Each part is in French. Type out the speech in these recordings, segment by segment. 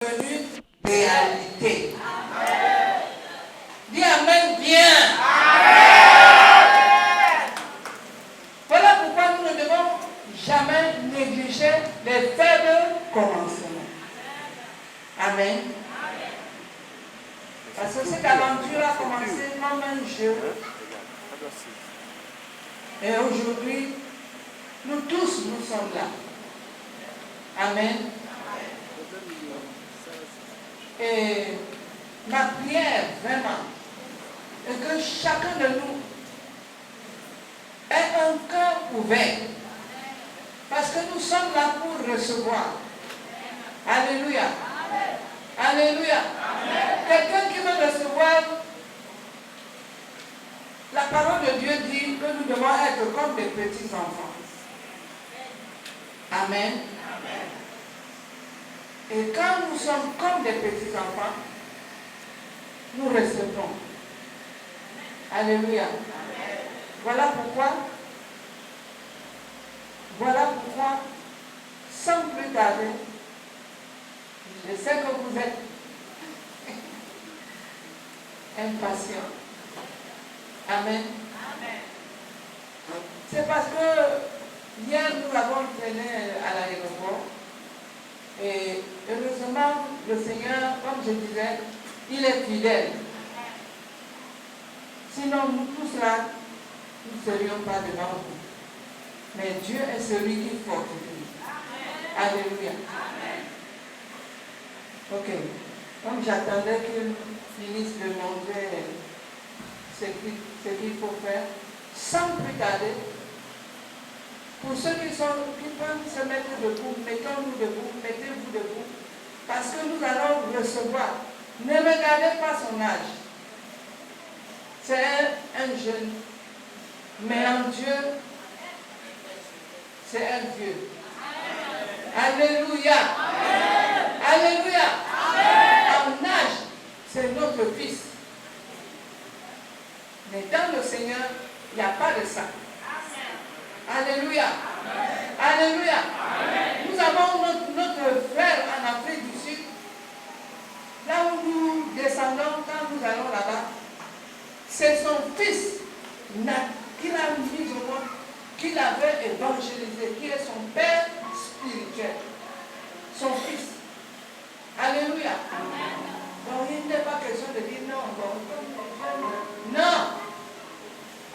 devenue réalité. Dis Amen bien. Voilà pourquoi nous ne devons jamais négliger les faibles commencements. Amen. Parce que cette aventure a commencé comme un jeu. Et aujourd'hui, nous tous, nous sommes là. Amen. Et ma prière, vraiment, est que chacun de nous ait un cœur ouvert. Parce que nous sommes là pour recevoir. Alléluia. Alléluia. Quelqu'un qui veut recevoir, la parole de Dieu dit que nous devons être comme des petits enfants. Amen. Et quand nous sommes comme des petits enfants, nous recevons. Alléluia. Voilà pourquoi, sans plus tarder, je sais que vous êtes impatients. Amen. C'est parce que hier nous avons traîné à l'aéroport et heureusement le Seigneur, comme je disais, il est fidèle. Sinon nous tous là, nous ne serions pas devant vous. Mais Dieu est celui qui fortifie. Alléluia. Ok. Comme j'attendais qu'il finisse de montrer ce qu'il faut faire, sans plus tarder, pour ceux qui peuvent se mettre debout, mettons-nous debout, mettez-vous debout, parce que nous allons recevoir. Ne regardez pas son âge. C'est un jeune, mais en Dieu, c'est un vieux. Alléluia. Alléluia. En âge, c'est notre fils. Mais dans le Seigneur, il n'y a pas de ça. Alléluia. Alléluia. Nous avons notre frère en Afrique du Sud. Là où nous descendons, quand nous allons là-bas, c'est son fils qu'il a mis au monde, qu'il avait évangélisé, qui est son père spirituel. Son fils. Alléluia. Donc il n'est pas question de dire non. Non.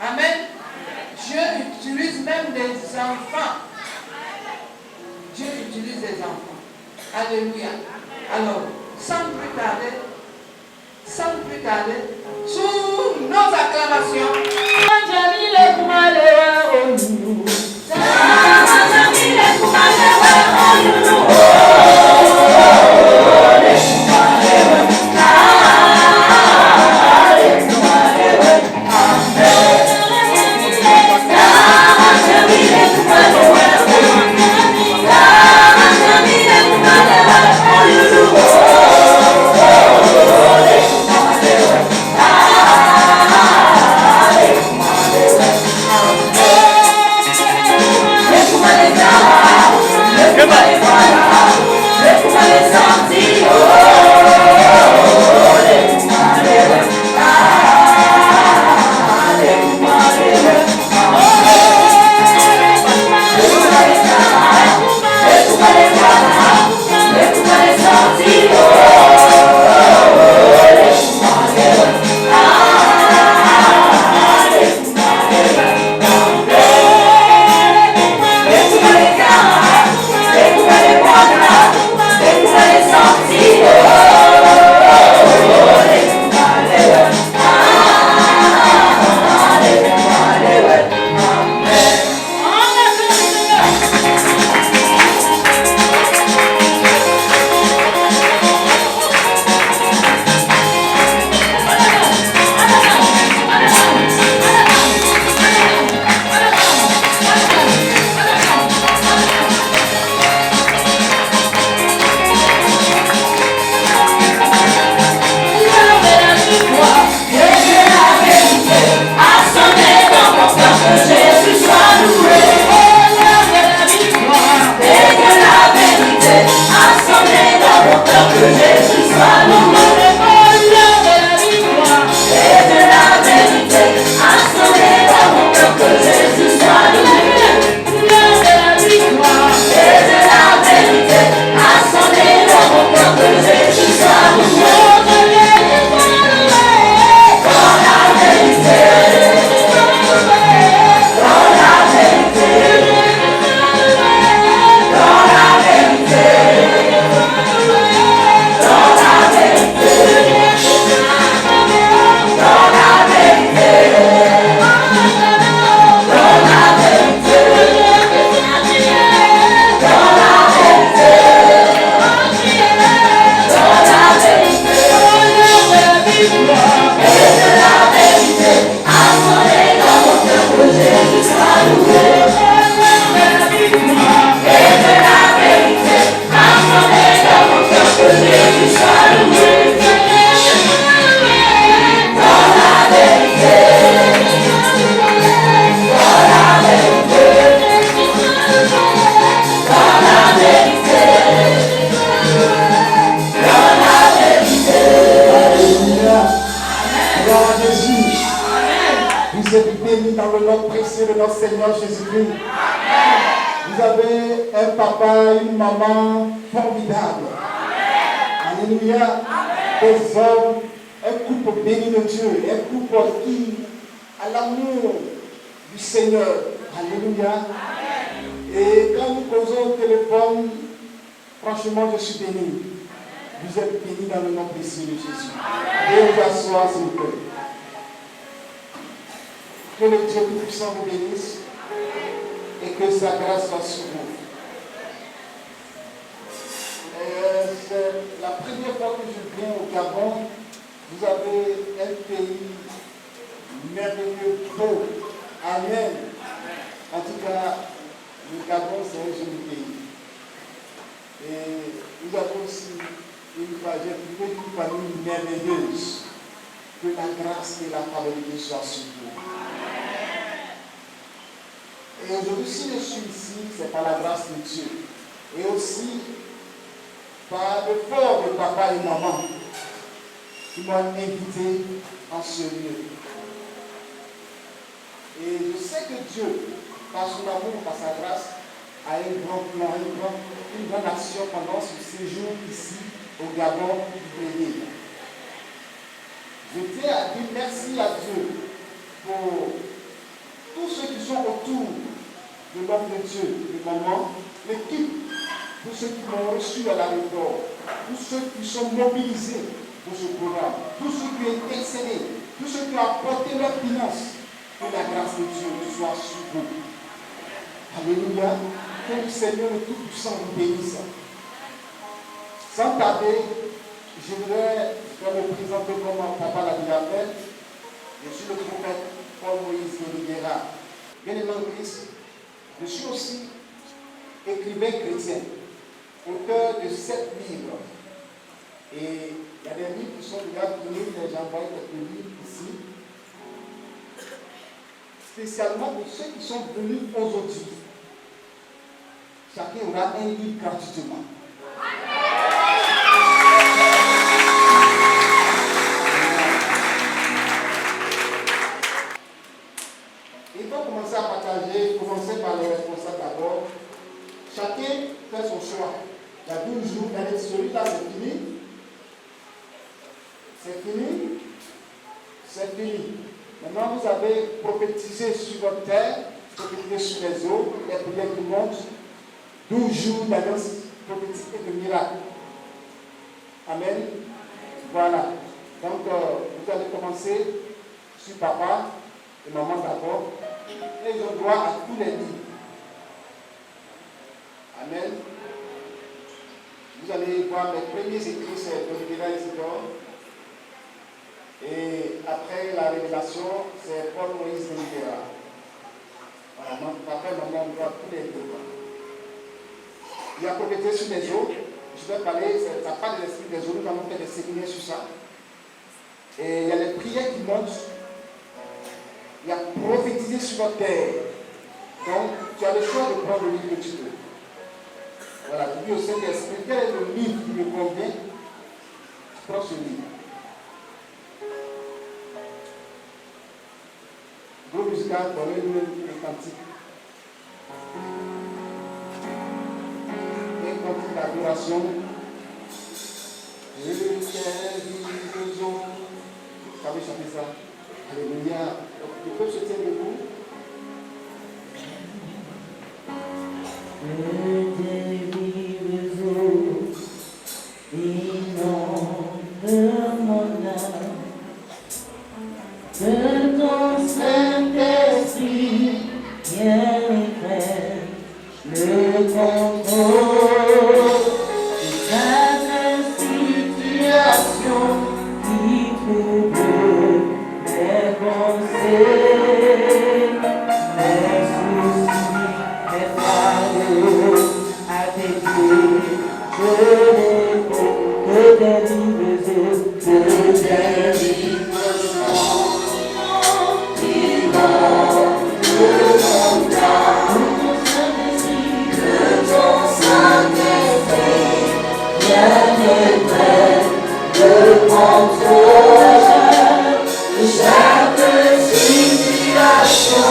Amen. Dieu utilise même des enfants. Dieu utilise des enfants. Alléluia. Alors, sans plus tarder, sous nos acclamations, le nom précieux de notre Seigneur Jésus-Christ. Vous avez un papa, une maman formidable. Alléluia. Des hommes, un couple béni de Dieu, un couple qui a l'amour du Seigneur. Alléluia. Et quand nous causons au téléphone, franchement, je suis béni. Vous êtes bénis dans le nom précieux de Jésus. Veuillez vous asseoir, s'il vous plaît. Que le Dieu Tout-Puissant vous bénisse et que sa grâce soit sur vous. C'est la première fois que je viens au Gabon. Vous avez un pays merveilleux, beau. Amen. En tout cas, le Gabon, c'est un joli pays. Et nous avons aussi une famille merveilleuse. Que la grâce et la fidélité soient sur vous. Et aujourd'hui, si je suis ici, c'est par la grâce de Dieu. Et aussi par l'effort de papa et maman qui m'ont invité en ce lieu. Et je sais que Dieu, par son amour, par sa grâce, a un grand plan, une grande action pendant ce séjour ici au Gabon du pays. Je tiens à dire merci à Dieu pour tous ceux qui sont autour de l'homme de Dieu, de maman, l'équipe, tous ceux qui m'ont reçu à l'aéroport, tous ceux qui sont mobilisés pour ce programme, tous ceux qui ont intercédé, tous ceux qui ont apporté leurs finances, que la grâce de Dieu soit sur vous. Alléluia. Que le Seigneur le Tout-Puissant vous bénisse. Sans tarder, je voudrais me présenter comme mon papa l'a déjà fait. Je suis le prophète Paul-Moïse Guéra. Bien-aimé en Christ, je suis aussi écrivain chrétien, auteur de 7 livres. Et il y a des livres qui sont déjà finis, j'ai envoyé quelques livres ici. Spécialement pour ceux qui sont venus aujourd'hui. Chacun aura un livre gratuitement. Il faut commencer à partager, commencer par les responsables d'abord. Chacun fait son choix. Il y a 12 jours, celui-là c'est fini. C'est fini. C'est fini. Maintenant vous avez prophétisé sur votre terre, prophétisé sur les eaux, les prières du monde. 12 jours d'alliance prophétique et de miracle. Amen. Voilà. Donc, vous allez commencer sur papa et maman d'abord. Et ils ont droit à tous les livres. Amen. Vous allez voir les premiers écrits, c'est Olivier Isidore. Et après la révélation, c'est Paul-Moïse Guéra. Voilà. Donc, papa et maman, on voit tous les livres. Il y a prophétisé sur les eaux. Je vais parler, ça parle de l'esprit des eaux. Nous allons faire des séminaires sur ça. Et il y a les prières qui montent. Il y a prophétisé sur votre terre. Donc, tu as le choix de prendre le livre que tu veux. Voilà, tu dis au Saint-Esprit, quel est le livre qui me convient? Tu prends ce livre. Groupe musical, donnez-nous un cantique. L'adoration. Je t'ai vu aux eaux. Vous savez chanter ça. Alléluia. Le peuple se tient debout. Je t'ai vu aux eaux. Inonde mon âme. De ton Saint-Esprit, viens éclaire le contrôle. Chaque situation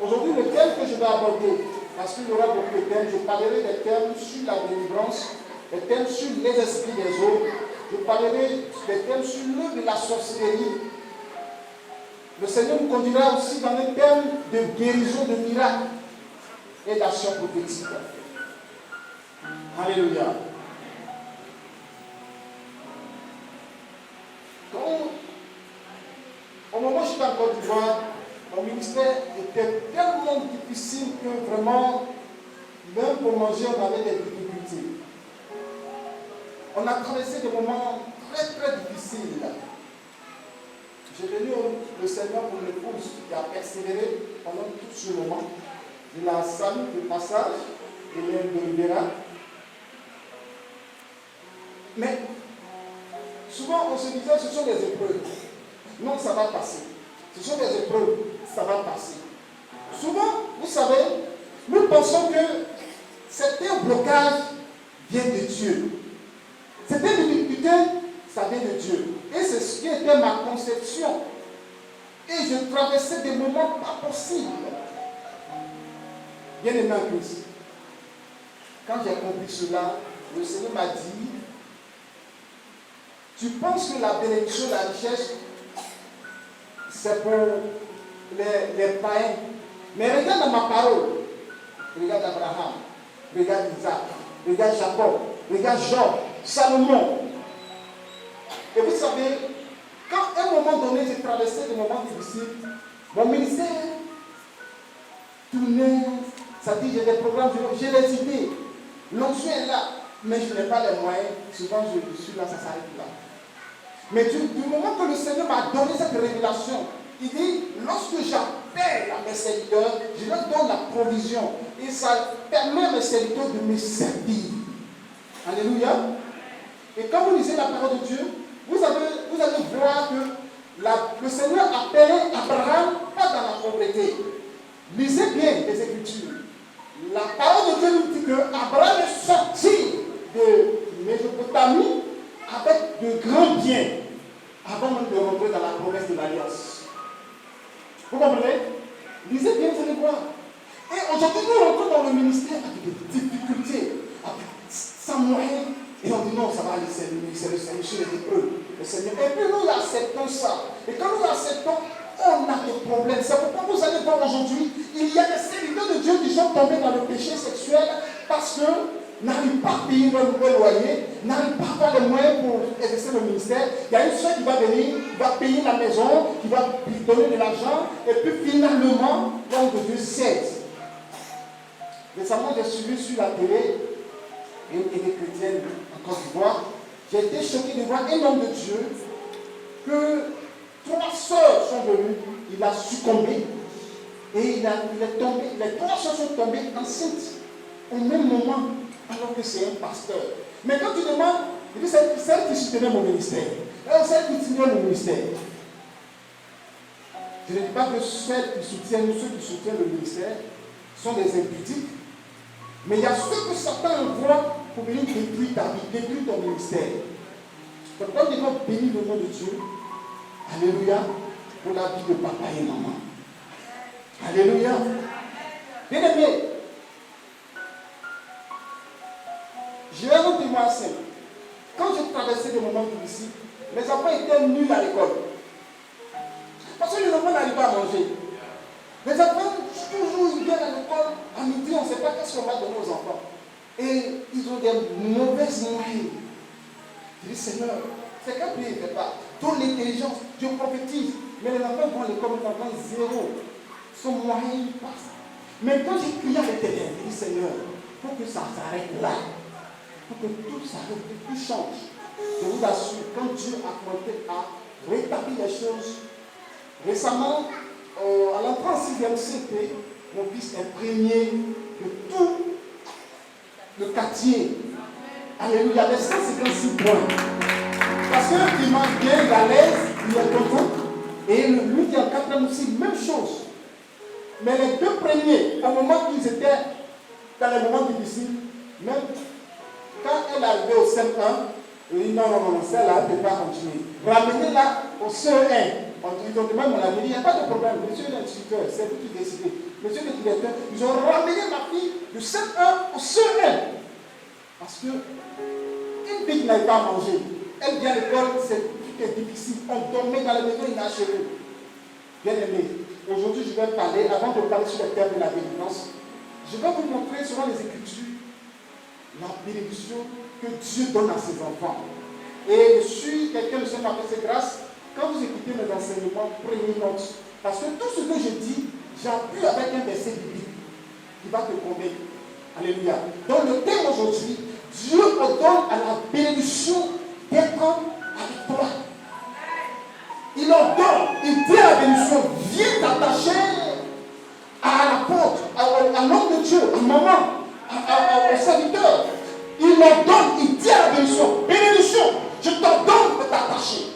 Aujourd'hui, le thème que je vais aborder, parce qu'il y aura beaucoup de thèmes, je parlerai des thèmes sur la délivrance, des thèmes sur les esprits des autres, je parlerai des thèmes sur l'œuvre de la sorcellerie. Le Seigneur nous conduira aussi dans les thèmes de guérison, de miracles et d'action prophétique. Alléluia. Au moment où j'étais en Côte d'Ivoire, mon ministère était tellement difficile que vraiment, même pour manger, on avait des difficultés. On a traversé des moments très très difficiles. J'ai venu le Seigneur pour l'épouse qui a persévéré pendant tout ce moment. Je la salue de passage, Hélène de Rivera. Mais souvent on se disait ce sont des épreuves. Non, ça va passer. Ce sont des épreuves, ça va passer. Souvent, vous savez, nous pensons que certains blocages viennent de Dieu. Certaines difficultés, ça vient de Dieu. Et c'est ce qui était ma conception. Et je traversais des moments pas possibles. Bien aimé en Christ. Quand j'ai compris cela, le Seigneur m'a dit, tu penses que la bénédiction, la richesse, c'est pour les païens. Mais regarde dans ma parole. Regarde Abraham, regarde Isaac, regarde Jacob, regarde Job, Salomon. Et vous savez, quand à un moment donné, j'ai traversé des moments difficiles, mon ministère tournait, ça dit j'ai des programmes, j'ai les idées. L'onction est là, mais je n'ai pas les moyens. Souvent, je suis là, ça s'arrête là. Mais du moment que le Seigneur m'a donné cette révélation, il dit, lorsque j'appelle à mes serviteurs, je leur donne la provision. Et ça permet à mes serviteurs de me servir. Alléluia. Et quand vous lisez la parole de Dieu, vous allez voir que le Seigneur appelait Abraham pas dans la pauvreté. Lisez bien les Écritures. La parole de Dieu nous dit que Abraham est sorti de Mésopotamie avec de grands biens avant même de rentrer dans la promesse de l'Alliance. Vous comprenez? Lisez bien, vous allez voir. Et aujourd'hui, nous rentrons dans le ministère avec des difficultés, sans moyens. Et on dit non, ça va aller, c'est le Seigneur sur les épreuves. Le Seigneur. Et puis nous acceptons ça. Et quand nous acceptons, on a des problèmes. C'est pourquoi vous allez voir aujourd'hui, il y a des serviteurs de Dieu qui sont tombés dans le péché sexuel parce que n'arrivent pas à payer leur nouvel loyer, n'arrivent pas à avoir les moyens pour exercer le ministère. Il y a une soeur qui va venir, qui va payer la maison, qui va lui donner de l'argent, et puis finalement, l'homme de Dieu cède. Récemment, j'ai suivi sur la télé une chrétienne en Côte d'Ivoire. J'ai été choqué de voir un homme de Dieu que 3 sœurs sont venues, il a succombé et il est tombé. Les 3 sœurs sont tombées enceintes au même moment, alors que c'est un pasteur. Mais quand tu demandes, il dit c'est celle qui soutenait mon ministère, celle qui soutenait mon ministère. Je ne dis pas que celles qui soutiennent ou ceux qui soutiennent le ministère sont des impudiques, Mais il y a ceux que Satan envoie pour venir détruire ta vie, détruire ton ministère. Donc quand nous devons bénir le nom de Dieu, alléluia, pour la vie de papa et maman. Alléluia. Bien aimé, je vais vous témoigner simple. Quand j'ai traversé des moments difficiles, mes enfants étaient nuls à l'école. Parce que les enfants n'arrivent pas à manger. Les enfants, toujours, ils viennent à l'école, à midi, on ne sait pas qu'est-ce qu'on va donner aux enfants. Et ils ont des mauvaises moyens. Je dis, Seigneur, c'est qu'un pays ne fait pas. Donne l'intelligence, Dieu prophétise. Mais les enfants vont à l'école, les enfants zéro. Son moyen, il passe. Mais quand j'ai crié à l'Éternel, je dis, Seigneur, il faut que ça s'arrête là. Pour que tout s'arrête, que tout change. Je vous assure, quand Dieu a commencé à rétablir les choses, récemment, à l'entrée en 6e CP, mon fils est premier de tout le quartier. Alléluia, il y avait 156 points. Parce qu'il mange bien, il est à l'aise, il est content. Et lui qui est en 4e aussi, même chose. Mais les deux premiers, au moment qu'ils étaient dans les moments difficiles, même quand elle est arrivée au CM1, il dit non, celle-là, elle ne peut pas continuer. Ramenez-la au CE1. Ils ont demandé mon avis, il n'y a pas de problème. Monsieur l'instituteur, c'est vous qui décidez. Monsieur le directeur, ils ont ramené ma fille du CM1 au CE1. Parce que une fille qui n'arrive pas à manger, elle vient à l'école, c'est difficile. On dormait dans la maison inachevée. Bien aimé, aujourd'hui je vais parler, avant de parler sur le thème de la bénédiction, je vais vous montrer selon les Écritures la bénédiction que Dieu donne à ses enfants. Et je suis quelqu'un de ce matin, c'est grâce. Quand vous écoutez mes enseignements, prenez note. Parce que tout ce que je dis, j'appuie avec un verset biblique qui va te convaincre. Alléluia. Donc le thème aujourd'hui, Dieu ordonne à la bénédiction d'être avec toi. Il ordonne, il dit à la bénédiction, viens t'attacher à l'apôtre, à l'homme de Dieu, à maman, au serviteur. Il ordonne, il dit à la bénédiction, je t'ordonne de t'attacher.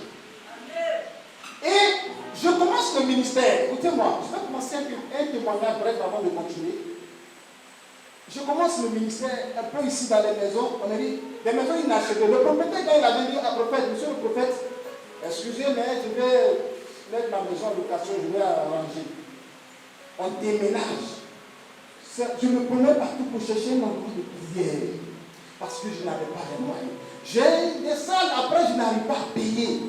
Et je commence le ministère. Écoutez-moi, je vais commencer un témoignage bref avant de continuer. Je commence le ministère un peu ici dans les maisons. On a dit, des maisons inachevées. Le prophète, quand il avait dit à prophète, monsieur le prophète, excusez-moi, je vais mettre ma maison en location, je vais arranger. On déménage. Je me prenais partout pour chercher mon endroit de prière. Parce que je n'avais pas les moyens. J'ai des salles, après je n'arrive pas à payer.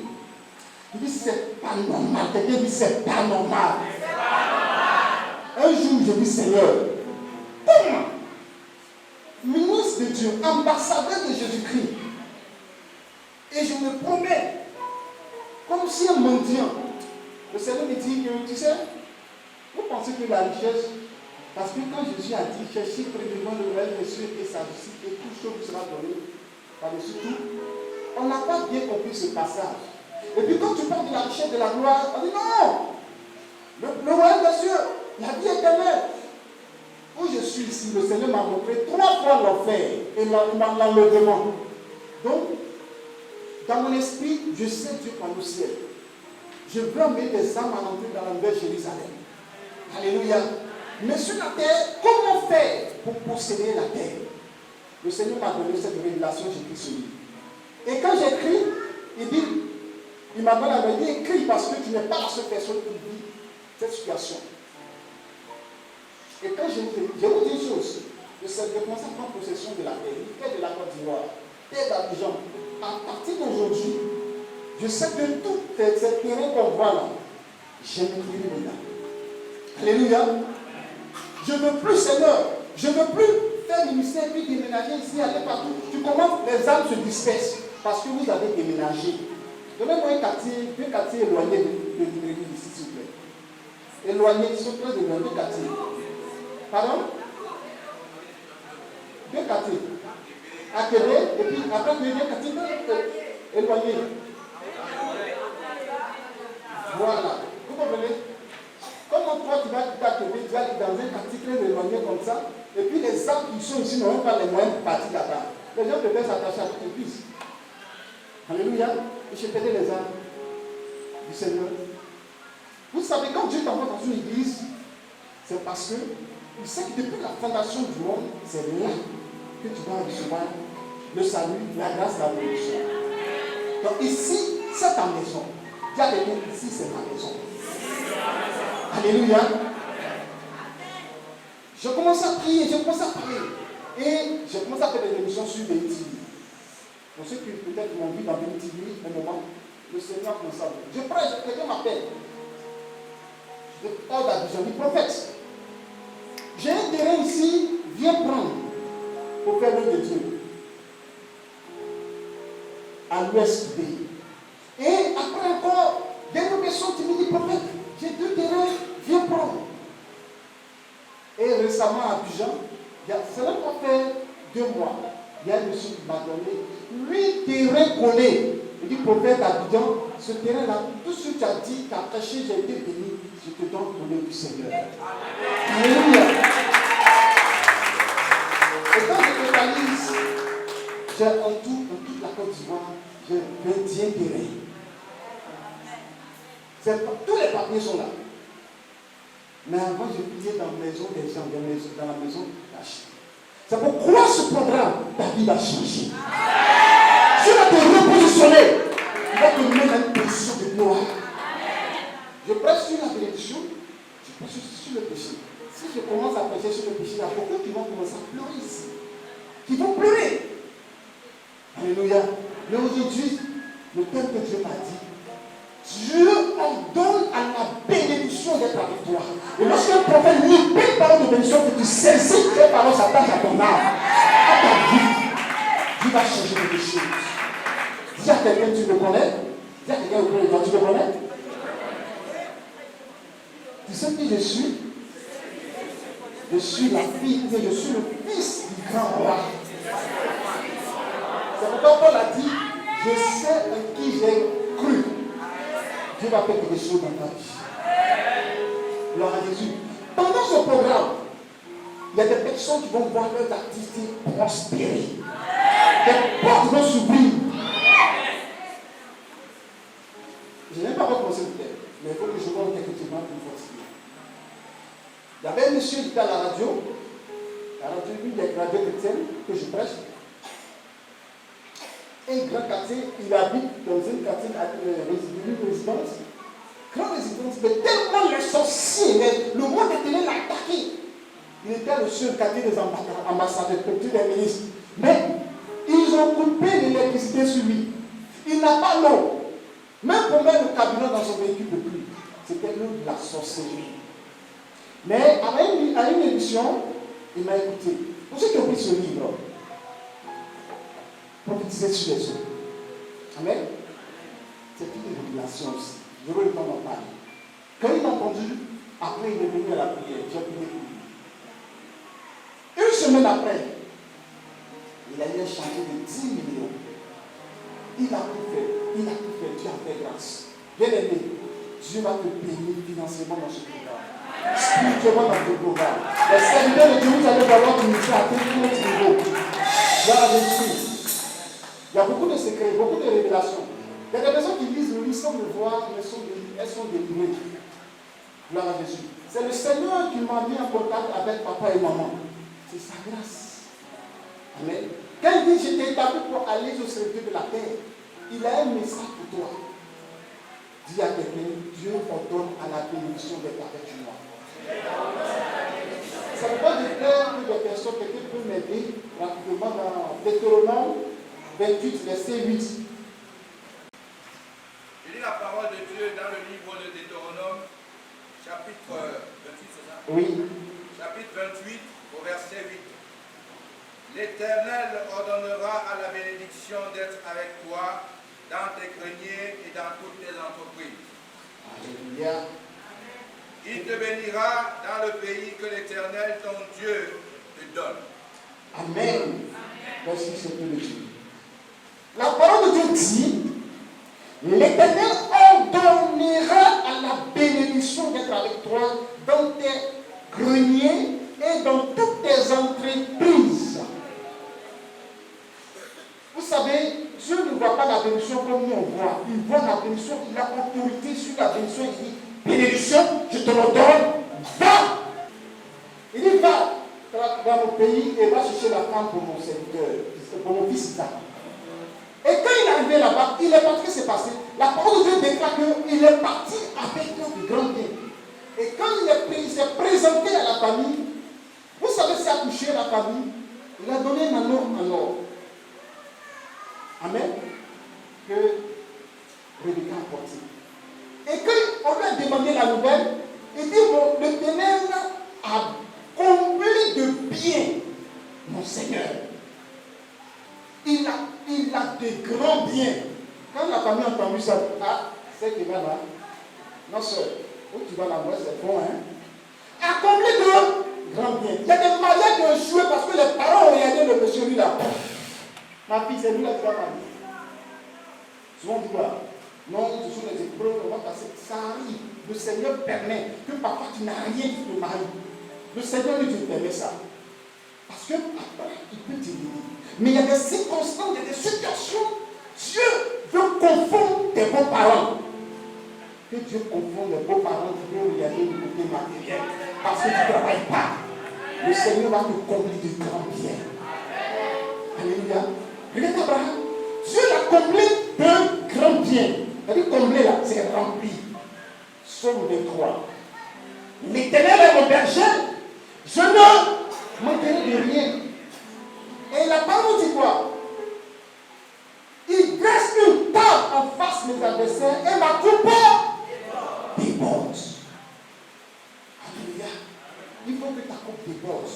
Il dit, c'est pas normal. Quelqu'un dit, c'est pas normal. Un jour, je dis, Seigneur, comment ministre de Dieu, ambassadeur de Jésus-Christ, et je me promets, comme si un mendiant, le Seigneur me dit que, tu sais, vous pensez que la richesse, parce que quand Jésus a dit, cherchez premièrement le règne de Dieu et sa justice, et toute chose sera donnée par-dessus tout, on n'a pas bien compris ce passage. Et puis quand tu parles de la richesse de la gloire, on dit non, le royaume des cieux, la vie éternelle. Où je suis ici, le Seigneur m'a montré 3 fois l'enfer et l'enlèvement. Donc, dans mon esprit, je sais Dieu par le ciel. Je veux amener des âmes à l'entrée dans la nouvelle Jérusalem. Alléluia. Mais sur la terre, comment faire pour posséder la terre? Le Seigneur m'a donné cette révélation, j'écris sur lui. Et quand j'écris, il m'a dit, écris parce que tu n'es pas la seule personne qui vit cette situation. Et quand je vous dis une chose, le Seigneur commence à prendre possession de la terre, il fait de la Côte d'Ivoire, terre d'Abidjan. À partir d'aujourd'hui, je sais que tout ces terrains qu'on voit là, j'ai maîtrisé dedans. Alléluia. Je ne veux plus, Seigneur, je ne veux plus faire ministère, puis déménager ici, aller partout. Tu commences, les âmes se dispersent parce que vous avez déménagé. Donnez-moi un quartier éloigné de Libreville ici, s'il vous plaît. Éloigné, ils sont très éloignés, 2 quartiers. Pardon? 2 quartiers. À Québec, et puis après, il y a 2 quartiers éloignés. Voilà. Vous comprenez? Comment toi, tu vas quitter à Québec, tu vas aller dans un quartier très éloigné comme ça, et puis les âmes qui sont ici n'ont pas les moyens de partir là-bas. Les gens peuvent s'attacher à toute l'église. Alléluia. Et je pétais les âmes du Seigneur. Vous savez, quand Dieu t'envoie dans une église, c'est parce que Il sait que depuis la fondation du monde, c'est là que tu vas recevoir le salut, la grâce, la bénédiction. Donc ici, c'est ta maison. Dis à quelqu'un, ici, c'est ma maison. Alléluia. Je commence à prier, je commence à parler. Et je commence à faire des émissions sur BNTV. Pour ceux qui peut-être m'ont vu dans BNTV, un moment, le Seigneur commence à dire. Je prêche, quelqu'un m'appelle. Je parle d'Abidjan, du prophète. J'ai un terrain ici, viens prendre pour faire l'œuvre de Dieu. À l'ouest du pays. Et après encore, il y a une personne qui me dit, prophète, j'ai 2 terrains, viens prendre. Et récemment à Abidjan, ça n'a pas fait 2 mois. Il y a un monsieur qui m'a donné 8 terrains collés. Il dit, prophète d'Abidjan, ce terrain-là, tout ce que tu as dit, tu as prêché, j'ai été béni, je te donne pour le du Seigneur. Alléluia. Et quand je totalise, j'ai en tout, dans toute la Côte d'Ivoire, j'ai 21 terrains. Tous les papiers sont là. Mais avant, je priais dans la maison des gens, dans la maison d'achat. C'est pourquoi ce programme, ta vie va changer. Tu vas te repositionner. Il va te mettre dans une position de gloire. Je prêche sur la bénédiction, je prêche sur le péché. Si je commence à prêcher sur le péché, il y a beaucoup qui vont commencer à pleurer ici. Qui vont pleurer. Alléluia. Mais aujourd'hui, le thème que Dieu m'a dit, Dieu ordonne à la bénédiction d'être avec toi. Et lorsqu'un prophète lui une parole de bénédiction, que tu saisis cette parole s'attache à ton âme, à ta vie, Dieu va changer quelque chose. Dis à quelqu'un, tu le connais? Dis à quelqu'un, tu le connais? Tu sais qui je suis? Je suis la fille, je suis le fils du grand roi. C'est pourquoi Paul a dit, je sais en qui j'ai cru. Dieu va faire quelque chose dans ta vie. Gloire à Jésus. Pendant ce programme, il y a des personnes qui vont voir leurs activités prospérer. Des portes vont s'ouvrir. Je n'ai pas commencé le thème, mais il faut que je vois quelques témoins pour continuer. Il y avait un monsieur qui était à la radio, une des gradués chrétiennes que je prêche. Un grand quartier, il habite dans une quartier une résidence, grande résidence, mais tellement les sorciers, le monde était là attaqué. Il était le seul quartier des ambassadeurs, des ministres. Mais ils ont coupé l'électricité sur lui. Il n'a pas l'eau. Même pour mettre le cabinet dans son véhicule de pluie. C'était l'eau de la sorcellerie. Mais à une émission, il m'a écouté. Pour ceux qui ont pris ce livre, prophétiser sur les eaux. Amen. C'est une révélation aussi. Je veux le temps d'en parler. Quand il m'a entendu, après il est venu à la prière. J'ai prié pour lui. Une semaine après, il a eu un chantier de 10 millions. Il a tout fait. Il a tout fait. Dieu a fait grâce. Bien aimé, Dieu va te bénir financièrement dans ce programme. Spirituellement dans ce programme. Les serviteurs de Dieu, vous allez voir votre ministère à tout autre niveau. Gloire à Jésus. Il y a beaucoup de secrets, beaucoup de révélations. Il y a des personnes qui disent, oui, sans me voir, elles sont délivrées. Gloire à Jésus. C'est le Seigneur qui m'a mis en contact avec papa et maman. C'est sa grâce. Amen. Quand il dit, j'étais établi pour aller au service de la terre, il a un message pour toi. Dis à quelqu'un, Dieu ordonne à la bénédiction d'être avec moi. Ça ne veut pas dire que des personnes, quelqu'un peut m'aider rapidement dans Deutéronome 28, verset 8. Je lis la parole de Dieu dans le livre de Deutéronome, chapitre 28, c'est ça? Oui. Chapitre 28, au verset 8. L'Éternel ordonnera à la bénédiction d'être avec toi dans tes greniers et dans toutes tes entreprises. Alléluia. Il te bénira dans le pays que l'Éternel, ton Dieu, te donne. Amen. Voici ce que le Dieu. La parole de Dieu dit, l'Éternel ordonnera à la bénédiction d'être avec toi dans tes greniers et dans toutes tes entreprises. Vous savez, Dieu ne voit pas la bénédiction comme nous on voit. Il voit la bénédiction, il a autorité sur la bénédiction. Il dit, bénédiction, je te l'ordonne, va. Il dit, va. dans mon pays et va chercher la femme pour mon serviteur, pour mon fils Isaac. Et quand il est arrivé là-bas, il est parti, qu'est-ce qui s'est passé? La parole de Dieu déclare qu'il est parti avec de grands biens. Et quand il s'est présenté à la famille, vous savez, c'est accouché la famille, il a donné un anneau en or. Amen. Que Rebecca a porté. Et quand on lui a demandé la nouvelle, il dit, bon, le ténèbre a comblé de biens, mon Seigneur. Il a de grands biens. Quand la famille a entendu ça, ah, c'est qui va là. Non, soeur, où tu vas la voir, c'est bon, hein. A comblé de grands biens. Il y a des mariages qui ont joué parce que les parents ont regardé le monsieur, lui là. Ma fille, c'est lui là qui va marier. Souvent on dit quoi? Non, ce sont les épreuves, on va passer. Ça arrive. Le Seigneur permet que parfois tu n'as rien qui te marie. Le Seigneur lui permet ça. Parce que après, il peut te guérir. Mais il y a des circonstances, il y a des situations. Dieu veut confondre tes beaux-parents. Que Dieu confonde les beaux-parents qui veulent regarder du côté matériel. Parce que tu ne travailles pas. Le Seigneur va te combler de grands biens. Alléluia. Regarde Abraham. Dieu l'a comblé de grands biens. C'est-à-dire comblé là, c'est rempli. Somme de 3. L'Éternel est mon berger. Je ne manquerai de rien. Et la parole dit quoi? Il dresse une table en face de mes adversaires et ma coupe déborde. Alléluia. Il faut que ta coupe déborde.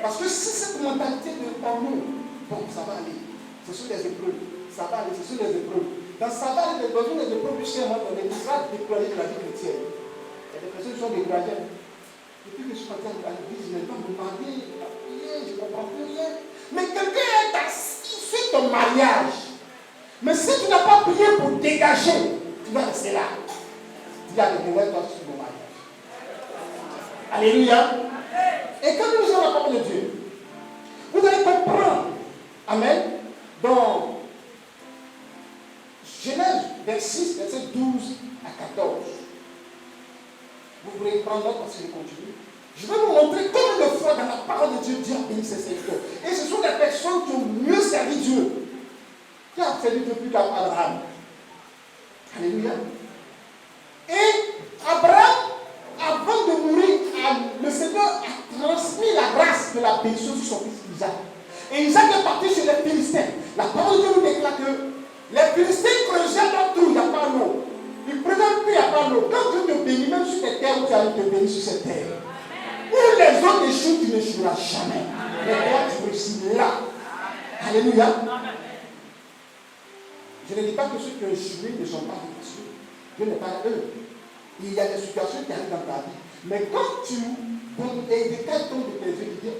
Parce que si cette mentalité de en nous, bon, ça va aller. Ce sont des épreuves. Ça va aller, ce sont des épreuves. Dans ça va aller, dans une des épreuves, jusqu'à un moment donné, tu seras découragé de la vie chrétienne. Il y a des personnes qui sont découragées. Depuis que je suis parti à l'église, je n'ai pas me marier, je ne comprends plus rien. Mais quelqu'un est assis sur ton mariage. Mais si tu n'as pas prié pour dégager, tu vas rester là. Tu vas revenir toi sur mon mariage. Alléluia. Et quand nous lisons la parole de Dieu, vous allez comprendre. Amen. Dans Genèse 26, verset 12 à 14. Vous voulez prendre note parce que je continue. Je vais vous montrer comment le foi dans la parole de Dieu, Dieu a béni ses serviteurs. Et ce sont des personnes qui ont mieux servi Dieu. Qui a servi Dieu plus qu'Abraham. Alléluia. Et Abraham, avant de mourir, le Seigneur a transmis la grâce de la bénédiction sur son fils Isaac. Et Isaac est parti chez les Philistins. La parole de Dieu nous déclare que les Philistins creusaient leur trou, il n'y a pas l'eau. Ils prenaient plus, il n'y a pas l'eau. Quand Dieu te bénit, même sur tes terres, tu allais te bénir sur cette terre. Où les autres échouent, tu n'échoueras jamais. Mais toi, tu réussis là. Alléluia. Je ne dis pas que ceux qui ont échoué ne sont pas victorieux. Dieu n'est pas eux. Il y a des situations qui arrivent dans ta vie. Mais quand tu donnes des cartons de tes yeux, tu dis,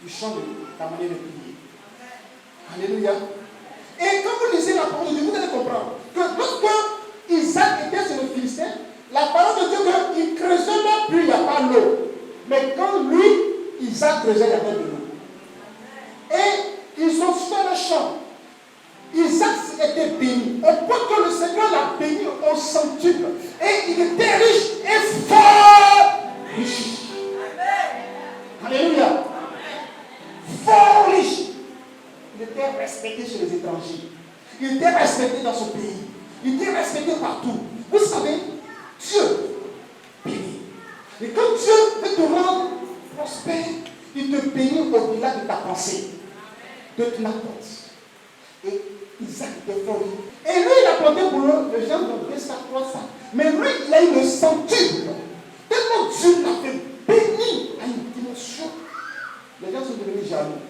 tu changes ta manière de prier. Alléluia. Et quand vous lisez la parole de Dieu, vous allez comprendre que lorsque Isaac était sur le Philistin, la parole de Dieu qu'il creusait leur puits, il n'y a pas l'eau. Mais quand lui, Isaac creusait, il y avait de l'eau. Et ils ont fait le champ. Isaac était béni. Au point que le Seigneur l'a béni au centuple. Et il était riche et fort riche. Alléluia. Fort riche. Il était respecté chez les étrangers. Il était respecté dans son pays. Il était respecté partout. Vous savez, Dieu bénit. Et quand Dieu veut te rendre prospère, il te bénit au-delà de ta pensée, de ton attente. Et Isaac était fort. Et lui, il a planté pour eux, les gens ont fait ça, quoi ça. Mais lui, il a eu le centuple. Tellement Dieu l'avait béni à une dimension. Les gens sont devenus jaloux.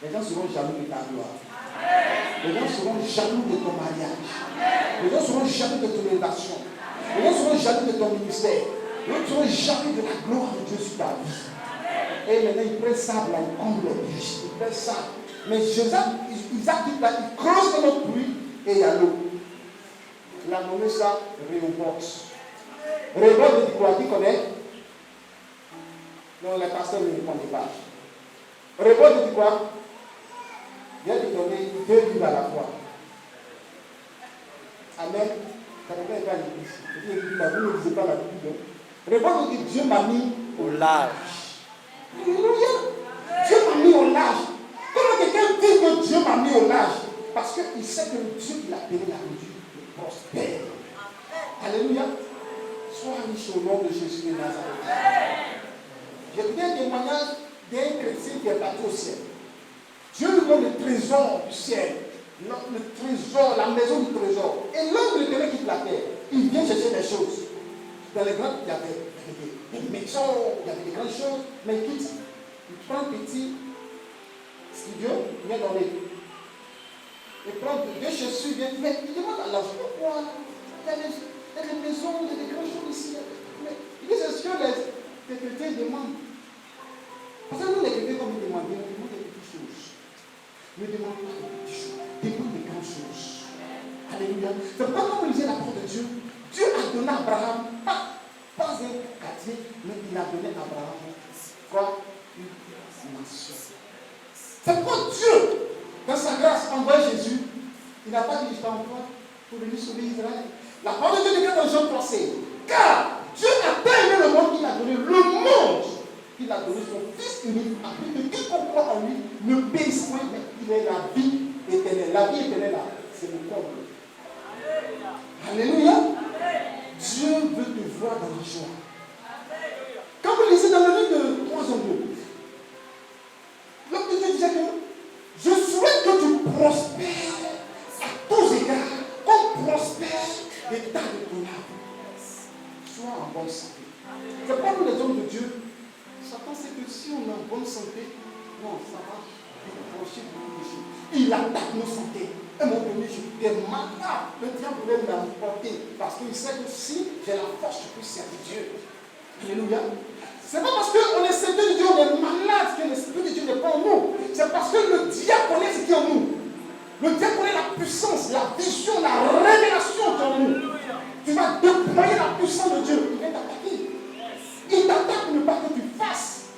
Les gens seront jaloux de ta gloire. Les gens seront jaloux de ton mariage. Les gens seront jaloux de ton élévation. Les gens seront jaloux de ton ministère. Les gens seront jaloux de la gloire de Dieu sur ta vie. Et maintenant, ils prennent ça, là, ils comblent les biches. Ils prennent ça. Mais Isaac dit là, il creuse dans notre pluie et il y a l'eau. Il a nommé ça Rehoboth. Rehoboth dit quoi? Qui connaît? Non, les pasteurs ne répondent pas. Rehoboth dit quoi? Dieu lui donner 2 livres à la fois. Amen. Ça ne veut pas l'église. Vous ne lisez pas la Bible. Rehoboth dit Dieu m'a mis au large. Alléluia. Dieu m'a mis au large. Comment quelqu'un dit que Dieu m'a mis au large? Parce qu'il sait que le Dieu qui l'a appelé l'a rendu prospère. Alléluia. Sois riche au nom de Jésus de Nazareth. J'ai pris un témoignage d'un chrétien qui est parti au ciel. Dieu lui donne le trésor du ciel. Le trésor, la maison du trésor. Et l'homme de Dieu quitte la terre. Il vient chercher des choses. Dans les grandes, il y avait des maisons, il y avait des grandes choses. Mais il quitte. Il prend un petit studio, il vient dans les. Il prend deux chaussures, il vient. Mais il demande à l'ange pourquoi il y a des maisons, il y a des grandes choses ici. Mais il dit c'est ce que les chrétiens demandent. Parce que nous, les chrétiens, comme nous demandons, on demande des petites choses. Ne demande pas des petites choses, demande des grandes choses. Alléluia. C'est pas comme on lisait la parole de Dieu. Dieu a donné à Abraham, pas un quartier, mais il a donné à Abraham quoi? Une nation. C'est pourquoi Dieu, dans sa grâce, envoie Jésus. Il n'a pas dit je t'envoie pour venir sauver Israël. La parole de Dieu dit dans Jean 3:16. Car Dieu a tant aimé le monde qu'il a donné le monde. Il a donné son Fils unique, afin que quiconque croit en lui ne périsse point, mais il ait la vie éternelle. La vie éternelle, là, c'est le comble. Alléluia. Dieu veut te voir dans la joie. Quand vous lisez dans le livre de 3 en 2, l'homme de Dieu disait que je souhaite que tu prospères à tous égards, comme prospère l'état de ton âme. Sois en bonne santé. C'est pas nous les hommes de Dieu. Satan sait que si on est en bonne santé, non, ça va décrocher beaucoup de choses. Il attaque nos santé. Et mon premier jour, il est malade. Le diable voulait m'emporter parce qu'il sait que si j'ai la force, je peux servir Dieu. Alléluia. C'est pas parce qu'on est serviteur de Dieu, on est malade que l'Esprit de Dieu n'est pas en nous. C'est parce que le diable connaît ce qui est en nous. Le diable connaît la puissance, la vision, la révélation qui est en nous. Tu vas déployer la puissance de Dieu. Il vient t'attaquer. Il t'attaque pour ne pas que tu fasses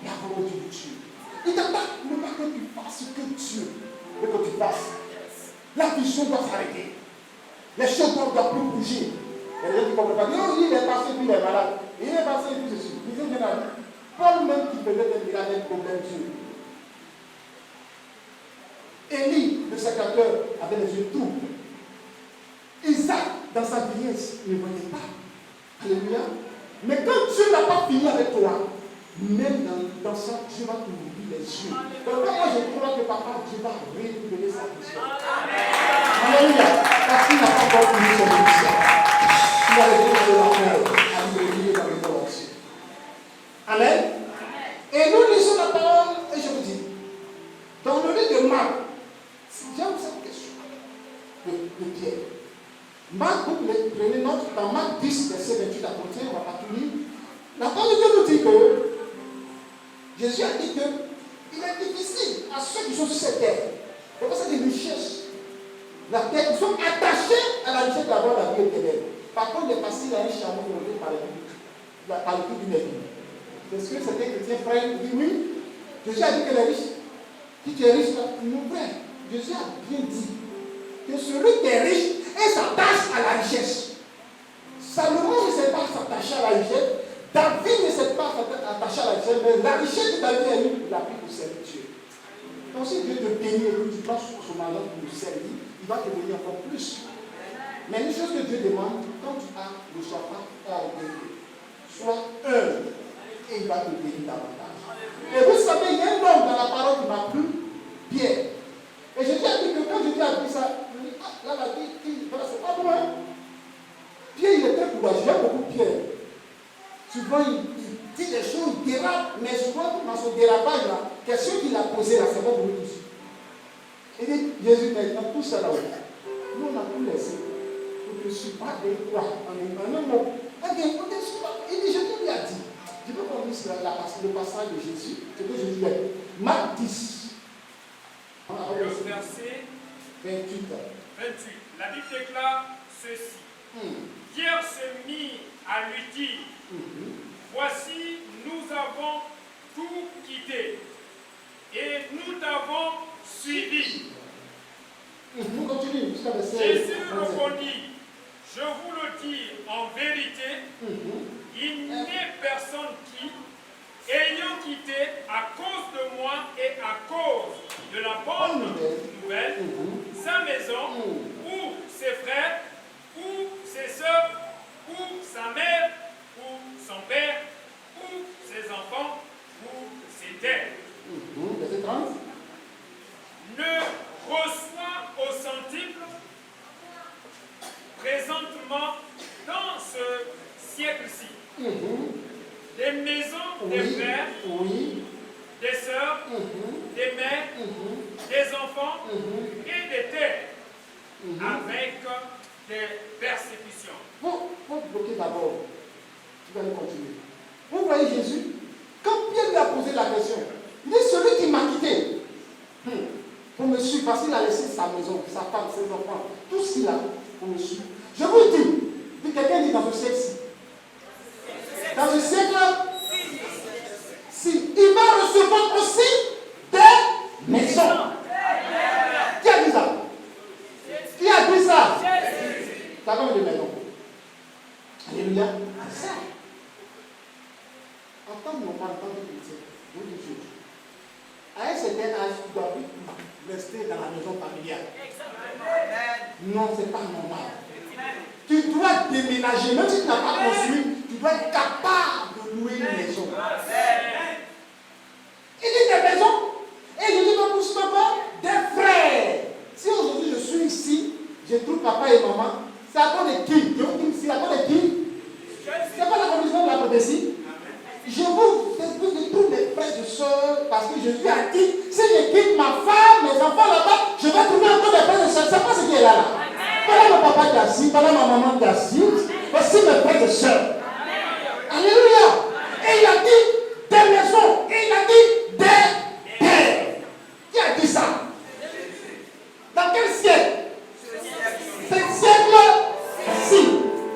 la volonté de Dieu. Il t'attaque pour ne pas que tu fasses ce que Dieu veut que tu fasses. La vision doit s'arrêter. Les choses doivent plus bouger. Il y a des gens qui ne comprennent pas. Oh, il est passé, puis il est malade. Il est passé, puis ceci. Lisez bien la Bible. Paul même qui faisait des miracles, des problèmes Dieu. Élie, le sacrificateur, avait les yeux troubles. Isaac, dans sa vieillesse, ne voyait pas. Alléluia. Mais quand Dieu n'a pas fini avec toi, même dans ça, Dieu va t'ouvrir les yeux. Donc moi, je crois que papa, Dieu va révéler sa vision. Alléluia. Parce qu'il n'a pas encore fini son mission. Il a révélé de la paix à l'humanité dans le monde entier. Amen. Et nous lisons la parole, et je vous dis, dans le livre de Marc, j'aime cette question de Pierre. Marc, vous prenez note, dans Marc 10, verset 28 à 31, on ne va pas tout lire. La parole de Dieu nous dit que Jésus a dit qu'il est difficile à ceux qui sont sur cette terre. C'est pour ça des richesses. La terre, ils sont attachés à la richesse d'avoir la vie éternelle. Par contre, il est facile à riche à mourir par le coup d'une église. Parce que c'était chrétien frère qui dit oui. Jésus a dit que les riches, si tu es riche, mon frère, Jésus a bien dit que celui qui est riche, et s'attache à la richesse. Salomon ne sait pas s'attacher à la richesse. David ne sait pas s'attacher à la richesse. Mais la richesse de David a eu, il a pris pour servir Dieu. Donc si Dieu te bénit et que tu passes sur son argent pour le servir, il va te bénir encore plus. Mais une chose que Dieu demande, quand tu as le sois pas orgueilleux, sois humble et il va te bénir davantage. Et vous savez, il y a un homme dans la parole qui m'a plu, Pierre. Et Jésus a dit que quand Jésus a dit ça, il dit, ah, là, la vie, c'est pas bon, hein. Pierre, il est très courageux, j'aime beaucoup Pierre. Souvent, il dit des choses, il dérape, mais souvent, dans son dérapage, là, question qu'il a posée, là, c'est pas pour nous tous. Il dit, Jésus, maintenant, tout ça là-haut, nous, on a tout laissé. Pour que je ne suis pas des rois. Non. Il dit, Jésus lui a dit, je peux qu'on lise le passage de Jésus, ce que Jésus a dit. Marc 10. Le verset 28. La Bible déclare ceci. Pierre se mit à lui dire, voici, nous avons tout quitté et nous t'avons suivi. Jésus répondit, je vous le dis en vérité, il n'est personne qui, ayant quitté à cause de moi et à cause de la bonne nouvelle, sa maison, ou ses frères, ou ses sœurs, ou sa mère, ou son père, ou ses enfants, ou ses terres. Verset 30. Ne reçoit au centuple présentement dans ce siècle-ci des maisons des frères, des sœurs, des mères, des enfants et des terres avec des persécutions. Faut bloquer d'abord. Tu vas aller continuer. Vous voyez Jésus, quand Pierre lui a posé la question, il dit celui qui m'a quitté pour me suivre, parce qu'il a laissé sa maison, sa femme, ses enfants, tout ce qu'il a pour me suivre. Je vous dis quelqu'un dit dans ce siècle-ci. Dans ce siècle-là, si il va recevoir aussi des maisons. Qui a dit ça? Qui a dit ça? T'as combien de maisons? Alléluia. C'est ça. En tant que normal, en tant que chrétien, vous dites une chose. À un certain âge, tu dois plus rester dans la maison familiale. Non, ce n'est pas normal. Tu dois déménager, même si tu n'as pas construit, tu dois être capable de louer une maison. Il dit des maisons, et je dis non, pour ce papa, des frères. Si aujourd'hui je suis ici, je trouve papa et maman, c'est à cause de qui? Je vous dis, c'est à cause de qui? C'est pas la commission de la prophétie. Je vous de tous mes frères et soeurs, parce que Jésus a dit, si je quitte ma femme, mes enfants là-bas, je vais trouver encore des frères et soeurs. C'est pas ce qui est là. Voilà mon papa qui est assis, voilà ma maman qui est assise, voici mes frères et soeurs. Alléluia. Et il a dit des maisons, et il a dit des terres. Qui a dit ça? Dans quel siècle? Ce siècle-ci.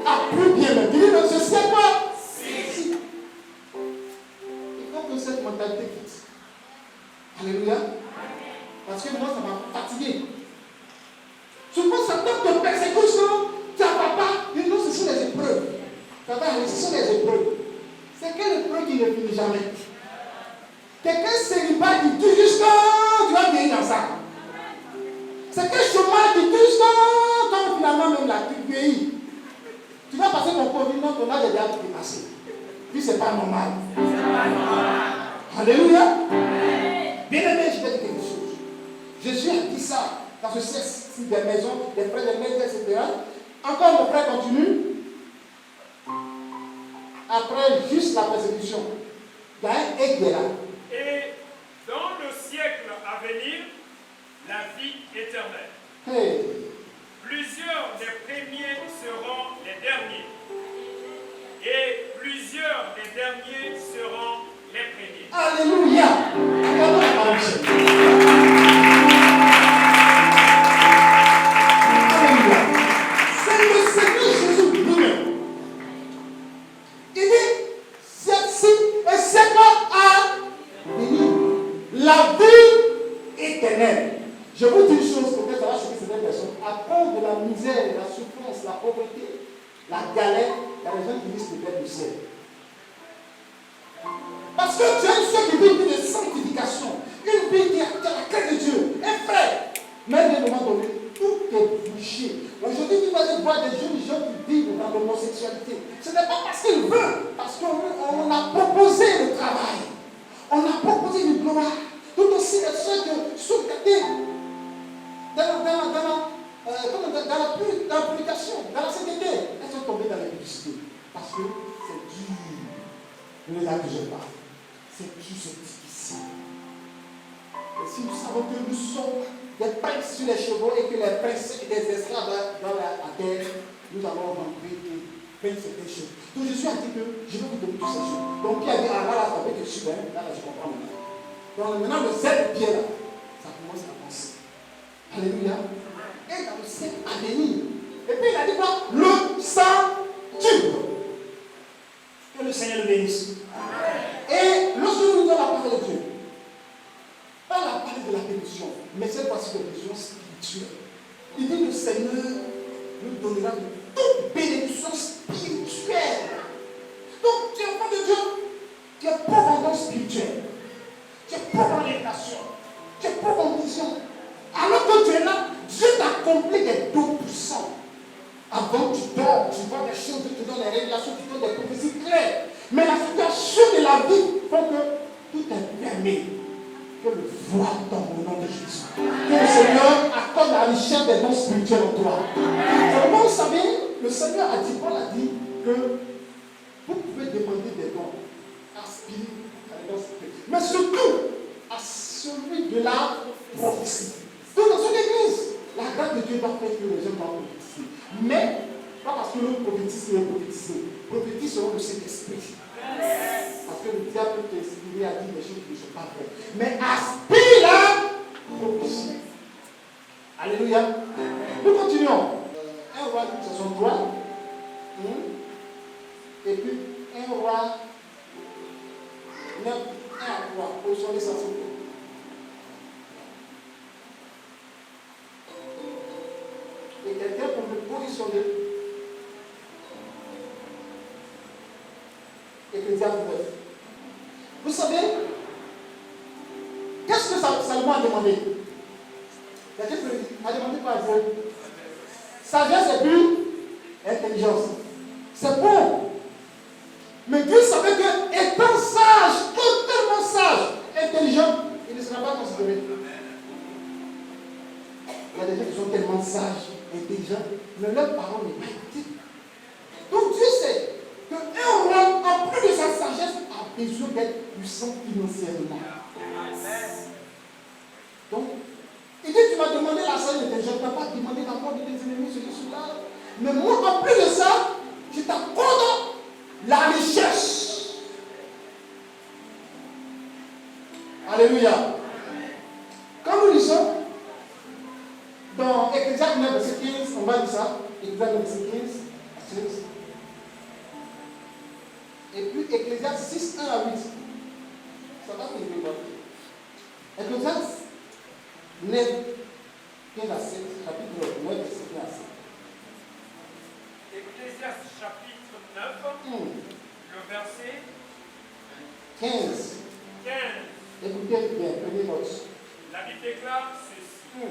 Ah, plus bien même. Il dit dans ce siècle-ci. Il faut que cette mentalité quitte. Alléluia. Parce que moi, ça m'a fatigué. Souvent, ça donne de persécution. Tu as papa, il dit non, ce sont les épreuves. Papa, ce sont les épreuves. C'est quelle épreuve qui ne finit jamais? Quelqu'un célibataire qui dit jusqu'à tu vas vieillir dans ça. C'est quel chômage qui dit jusqu'à quand finalement même là, tu vieillis. Tu vas passer ton Covid, non, ton âge est déjà dépassé. Puis c'est pas normal. Alléluia. Bien aimé, je vais dire quelque chose. Jésus a dit ça dans ce siècle des maisons, des frères, des maisons, etc. Encore mon frère continue. Après juste la persécution, il y a un aigle là. Et dans le siècle à venir, la vie éternelle. Hey. Plusieurs des premiers seront les derniers. Et plusieurs des derniers seront les premiers. Alléluia. Regardons la parole de Dieu. Alléluia. C'est le Seigneur Jésus lui-même. Il dit, ceci est ce a venir. La vie éternelle. Je vous dis une chose, peut-être ça va choquer certaines personnes. À cause de la misère, la souffrance, la pauvreté, la galère, il y a des gens qui risquent de perdre le ciel. Parce que tu as une soeur qui vit une vie de sanctification, une vie qui a la crainte de Dieu. Un frère, même à un moment donné, tout est bouché. Aujourd'hui, tu vas aller voir des jeunes gens qui vivent dans l'homosexualité. Ce n'est pas parce qu'ils veulent, parce qu'on a proposé le travail. On a proposé une gloire. Tout aussi les soeurs qui sont gâtées dans la publication, dans la sainteté. Elles sont tombées dans la publicité. Parce que c'est dur. Ne les accusez pas. C'est dur, c'est difficile. Et si nous savons que nous sommes des princes sur les chevaux et que les princes et des esclaves dans la terre, nous allons rencontrer plein de certaines choses. Donc Jésus a dit que je vais vous donner toutes ces choses. Donc Pierre a dit, ah là, ça peut être sûr, hein? Là, je comprends maintenant. Donc maintenant, le zèle de Pierre, là, ça commence à penser. Alléluia. Et dans le siècle à venir. Et puis il a dit quoi? Le sang tue. Que le Seigneur le bénisse. Et lorsque nous lisons la parole de Dieu, pas la parole de la bénédiction, mais cette fois-ci de bénédiction spirituelle. Il dit que le Seigneur nous donnera de toute bénédiction spirituelle. Donc tu es enfant de Dieu, tu es pauvre en don spirituel. provision. Alors que tu es là, Dieu t'accomplit des dons puissants. Avant tu dors, tu vois des choses, tu te donnes des révélations, tu te donnes des prophéties claires. Mais la situation de la vie fait que tout est permis. Que le voile tombe au nom de Jésus. Que le Seigneur accorde la richesse des dons spirituels en toi. Comment vous savez, le Seigneur a dit, Paul a dit que vous pouvez demander des dons, aspirer à des dons spirituels. Mais surtout, à celui de la prophétie. Donc dans une église, la grâce de Dieu va faire que les gens vont prophétiser. Mais, pas parce que l'on prophétise, c'est prophétiser. Prophétise selon le Saint-Esprit. Parce que le diable peut t'inspirer à dire des choses qui ne sont pas vraies. Mais aspire la prophétie. Alléluia. Nous continuons. 1 roi 63. Et puis 1 roi 9, 1 à 3. Position l'essentiel. Et quelqu'un pour me positionner. Ecclésiaste 9. Vous savez, qu'est-ce que Salomon a demandé? Quelqu'un a demandé quoi à Dieu? Sagesse et puis intelligence. C'est bon. Mais Dieu savait que, étant sage, totalement sage, intelligent, il ne sera pas considéré. Il y a des gens qui sont tellement sages, intelligents, mais leur parole n'est pas écoutée. Donc Dieu sait qu'un roi, en plus de sa sagesse, a besoin d'être puissant financièrement. Donc, il dit, tu m'as demandé la sagesse, je ne t'ai pas demandé la mort de tes ennemis, cela. Mais moi, en plus de ça, je t'accorde la richesse. Alléluia. Quand nous lisons dans Ecclésiaste 9, verset 15, on va dire ça. Ecclésiaste 9, verset 15. Et puis Ecclésiaste 6, 1 à 8. Ça va finir quoi? Ecclésiaste 9, 15 à 7. Chapitre 9, verset 15 à 7. Ecclésiaste chapitre 9, le verset 15. 15. Écoutez bien, prenez note. La Bible déclare ceci.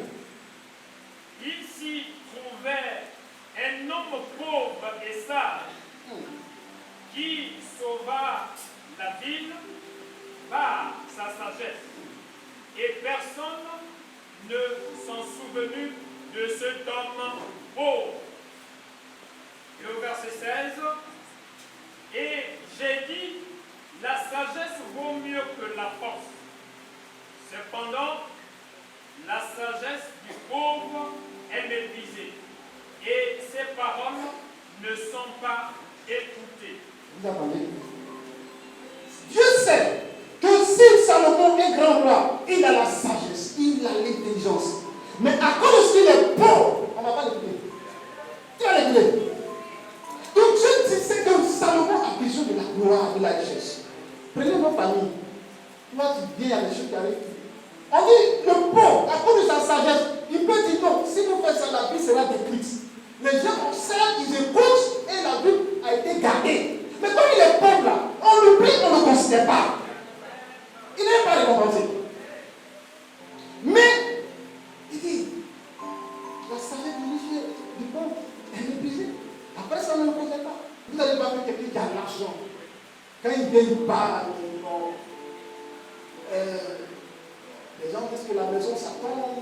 Il s'y trouvait un homme pauvre et sage qui sauva la ville par sa sagesse. Et personne ne s'en souvenu de cet homme pauvre. Et au verset 16, et j'ai dit, la sagesse vaut mieux que la force. Cependant, la sagesse du pauvre est méprisée, et ses paroles ne sont pas écoutées. Vous entendez? Dieu sait que si Salomon est grand roi, il a la sagesse, il a l'intelligence. Mais à cause qu'il est pauvre, on ne va pas l'écouter. Tu vas l'écouter. Donc Dieu sait que Salomon a besoin de la gloire, de la richesse. Prenez nos familles. Toi, tu viens à des choses qui arrivent. On dit, le pauvre, à cause de sa sagesse, il peut dire non, si vous faites ça, la vie sera détruite. Les gens observent, ils écoutent et la vie a été gardée. Mais comme il est pauvre là, on l'oublie, on ne le considère pas. Il n'est pas récompensé. Mais, il dit, la sagesse du pauvre est méprisée. Après ça, on ne le considère pas. Vous n'allez pas voir quelqu'un qui a l'argent. Quand il vient, il parle, les gens disent que la maison, ça tombe.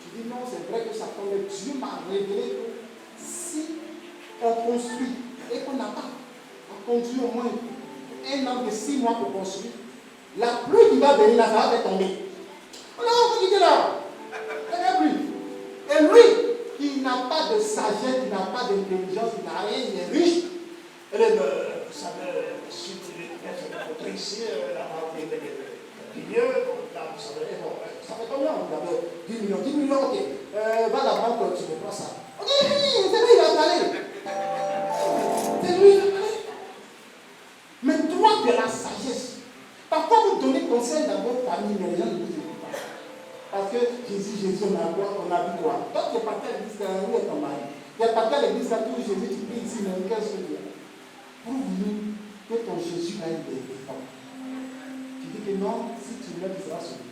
Tu dis non, c'est vrai que ça tombe. Mais Dieu m'a révélé que si on construit et qu'on n'a pas conduit au moins un an de 6 mois pour construire, la pluie qui va venir là, ça va tomber. On a dit là, la pluie. Et lui, qui n'a pas de sagesse, qui n'a pas d'intelligence, qui n'a rien, il est riche. Et là, vous savez, si tu es peut-être ici, là-bas, là, vous savez, bon, ça fait combien? Vous avez 10 millions, 10 millions, ok. Va à la banque, tu me prends ça. On dit, c'est lui, il va aller. C'est lui, il va aller. Mais toi, tu as la sagesse. Parfois, vous donnez conseil dans votre famille, mais les gens ne vous écoutent pas. Parce que Jésus, on a vu quoi? Toi, tu es parti à l'église, où est ton mari? Tu es parti à l'église, là, tout Jésus, tu pries ici, mais qu'est-ce que tu as? Prouve-nous que ton Jésus a une vérité. Tu dis que non, si tu l'aimes, tu seras sauvé.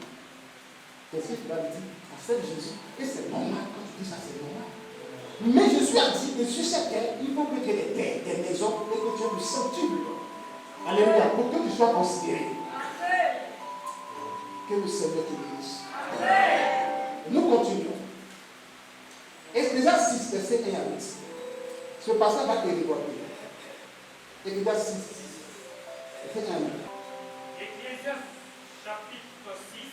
Qu'est-ce que tu vas dire? C'est Jésus. Et c'est normal, quand tu dis ça, c'est normal. Mais Jésus a dit que sur cette terre, il faut que tu aies des terres, des maisons, et que tu aies du sanctuaire. Alléluia, pour que tu sois considéré. Que le Seigneur te bénisse. Nous continuons. Ecclésiaste 6, verset 1 à 8. Ce passage va te regarder. Ecclésiaste 6, verset 1 à 8. Ecclésiaste chapitre 6.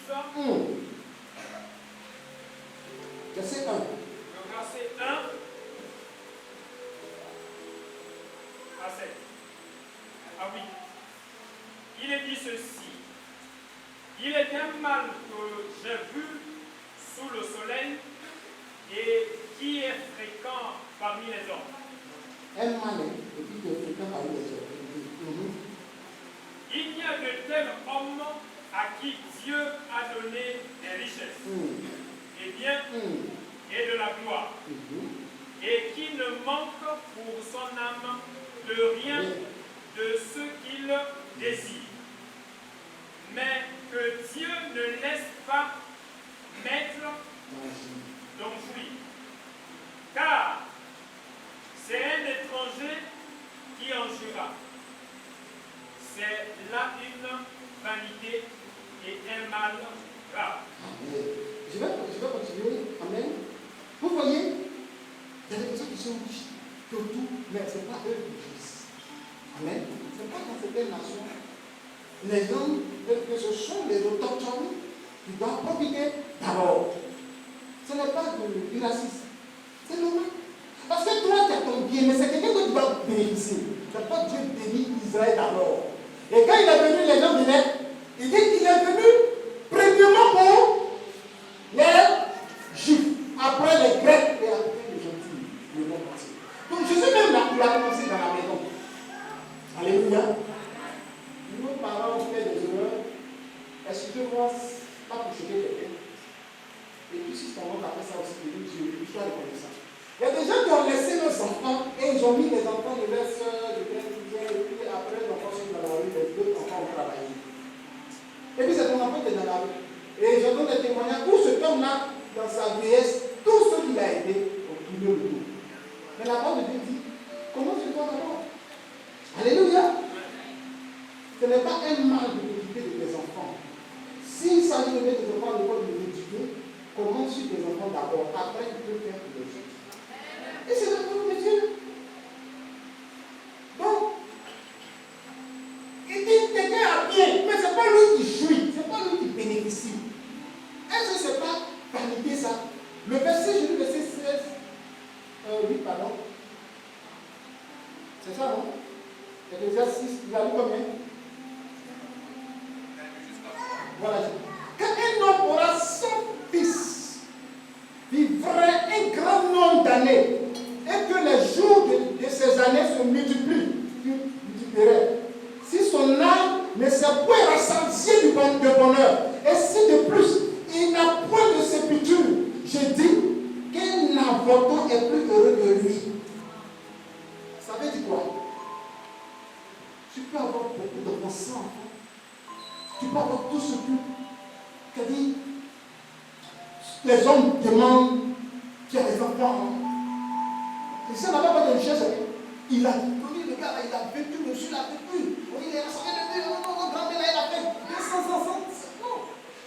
Verset 1. Le verset 1 à 7. Ah oui. Il est dit ceci. Il est un mal que j'ai vu sous le soleil et qui est fréquent parmi les hommes. Un mal, et puis qui est fréquent parmi les hommes. Il n'y a de tel homme à qui Dieu a donné des richesses, des biens et de la gloire, et qui ne manque pour son âme de rien de ce qu'il désire. Mais que Dieu ne laisse pas mettre d'enjouir. Car c'est un étranger qui en jouira. C'est là une vanité et un mal grave. Je vais continuer. Amen. Vous voyez, il y a des personnes qui sont riches de tout, mais ce n'est pas eux qui jouissent. Amen. Ce n'est pas dans certaines nations. Les hommes, que ce sont les autochtones qui doivent profiter d'abord. Ce n'est pas du racisme. C'est normal. Parce que toi, tu as ton bien, mais c'est quelqu'un que tu vas bénéficier. C'est pas Dieu bénit Israël d'abord. Et quand il est venu, les gens venaient, il dit qu'il est venu premièrement pour les Juifs, après les Grecs et après les Gentils, le monde entier. Donc Jésus même là, il a commencé dans la maison. Alléluia. Nos parents ont fait des erreurs. Excusez-moi, pas pour choquer quelqu'un. Et puis si ton monde après ça aussi, Dieu, je sois reconnaissant. Il y a des gens qui ont laissé leurs enfants et ils ont mis les enfants de leurs soeurs, de leurs cousins, et puis après les enfants sont dans la rue, les deux enfants ont travaillé. Et puis c'est ton enfant qui est dans la rue. Et je donne des témoignages où cet homme-là, dans sa vieillesse, tous ceux qu'il a aidés ont tourné le dos. Mais la parole de Dieu dit, comment tu dois d'abord? Alléluia. Ce n'est pas un mal de t'occuper de tes enfants. S'il s'agit de mettre tes enfants à l'école de l'éduquer, commence sur tes enfants d'abord. Après, tu peux faire pour les autres. Et c'est la parole de Dieu. Donc, il dit quelqu'un a bien, mais ce n'est pas lui qui jouit, ce n'est pas lui qui bénéficie. Est-ce que ce n'est pas vanité ça? Le verset, je lis le verset 16. Oui, pardon. C'est ça, non? Ecclésiaste 6, il a lu combien? Voilà. Quand un homme aura 100 fils, vivrait un grand nombre d'années, et que les jours de ces années se multiplient, si son âme ne s'est point rassasiée de bonheur, et si de plus il n'a point de sépulture, je dis qu'un avorton est plus heureux que lui. Ça veut dire quoi? Tu peux avoir beaucoup de pensants, tu peux avoir tout ce que dit les hommes demandent, tu as des enfants. Et ça n'a pas de richesse. Il a connu le gars, il a vécu, monsieur, il a vécu. Oui, il est rassemblé de Dieu, mon grand-père, il a fait 200 enfants. Non.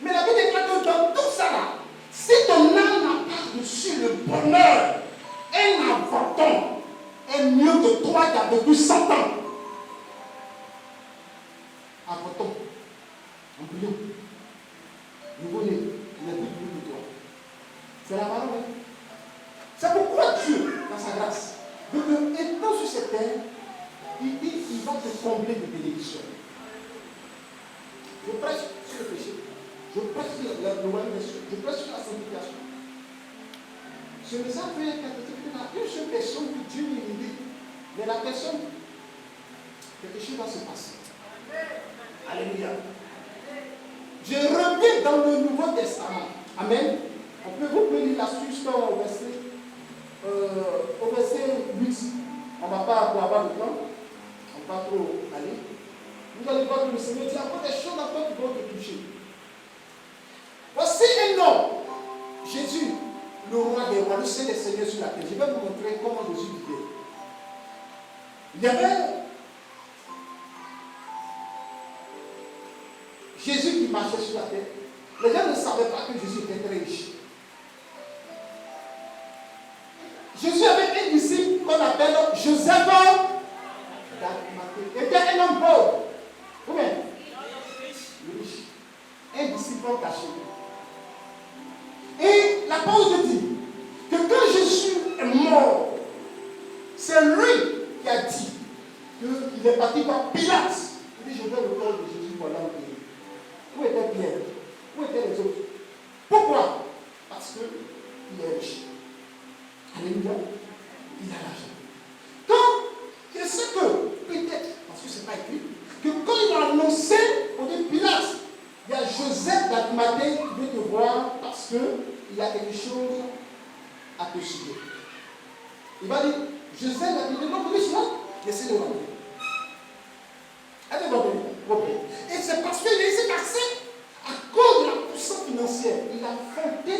Mais la Bible déclare que dans tout ça là, si ton âme n'a pas reçu le bonheur, un avorton est mieux que toi qui as vécu 100 ans. Avorton, embryon, nouveau-né, il n'est plus que toi. C'est la parole. C'est pourquoi Dieu, dans sa grâce, étant sur cette terre, il dit qu'il va te combler de bénédictions. Je prêche sur le péché. Je prêche sur la nouvelle, je prêche sur la sanctification. Ce message fait une seule personne que Dieu lui dit. Mais la personne, quelque chose va se passer. Alléluia. Je reviens dans le Nouveau Testament. Amen. Vous pouvez lire la suite au verset 8. On ne va pas avoir le temps. On ne va pas trop aller. Vous allez voir que le Seigneur dit encore des choses encore qui vont te toucher. Voici un homme le roi des rois, le Seigneur des seigneurs sur la terre. Je vais vous montrer comment Jésus vivait. Il y avait Jésus qui marchait sur la terre. Les gens ne savaient pas que Jésus était très riche. Jésus avait un disciple qu'on appelle Joseph d'Arimathée. Il était un homme pauvre. Combien? Riche. Un disciple caché. Et la parole dit que quand Jésus est mort, c'est lui qui a dit qu'il est parti par Pilate. Il dit, je veux le corps de Jésus pour l'enlever. Où était Pierre? Où étaient les autres? Pourquoi? Parce qu'il est riche. Alléluia. Il a l'argent. Donc, je sais que, peut-être, parce que ce n'est pas écrit, que quand il a annoncé au dit Pilate, il y a Joseph d'Arimathée qui veut te voir parce qu'il a quelque chose à te suivre. Il va dire, Joseph d'Arimathée, non, vous là, laissez-le rentrer. Allez, rentrer. Et c'est parce qu'il s'est cassé à cause de la puissance financière. Il a fondé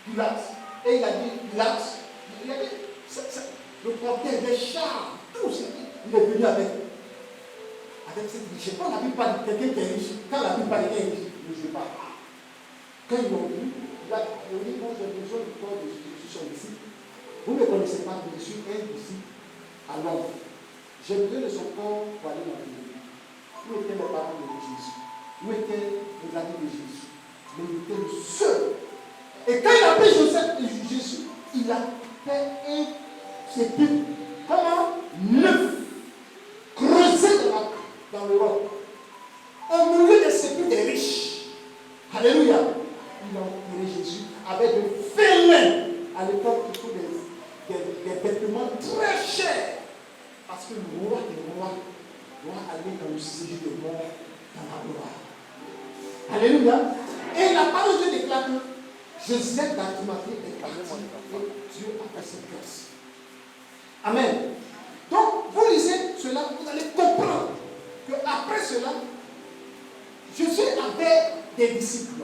Pilate. Et il a dit, Pilate, il a dit, le porteur des chars, tout ça, il est venu avec cette richesse. Quand la Bible parle de quelqu'un qui est riche, quand la Bible parle de quelqu'un qui est riche, ne joue pas. Quand ils l'ont vu, il a dit, moi j'ai besoin du corps de Jésus, je suis son disciple. Vous ne connaissez pas, mais je suis un disciple à Londres. J'ai besoin de son corps pour aller dans le pays. Où étaient les parents de Jésus? Où étaient les amis de Jésus? Mais il était le seul. Et quand il a pris Joseph et Jésus, il a fait un sépulcre. Comment? Neuf. Creusé dans le roc. Au milieu des sépulcres des riches. Alléluia. Il a enterré Jésus avec de félins. À l'époque, il faut des vêtements très chers. Parce que le roi des rois doit aller dans le séjour de mort dans la gloire. Alléluia. Et la parole de Dieu déclare que Joseph d'Arimathée est parti et Dieu a fait ses grâces. Amen. Donc, vous lisez cela, vous allez comprendre qu'après cela, Jésus avait des disciples,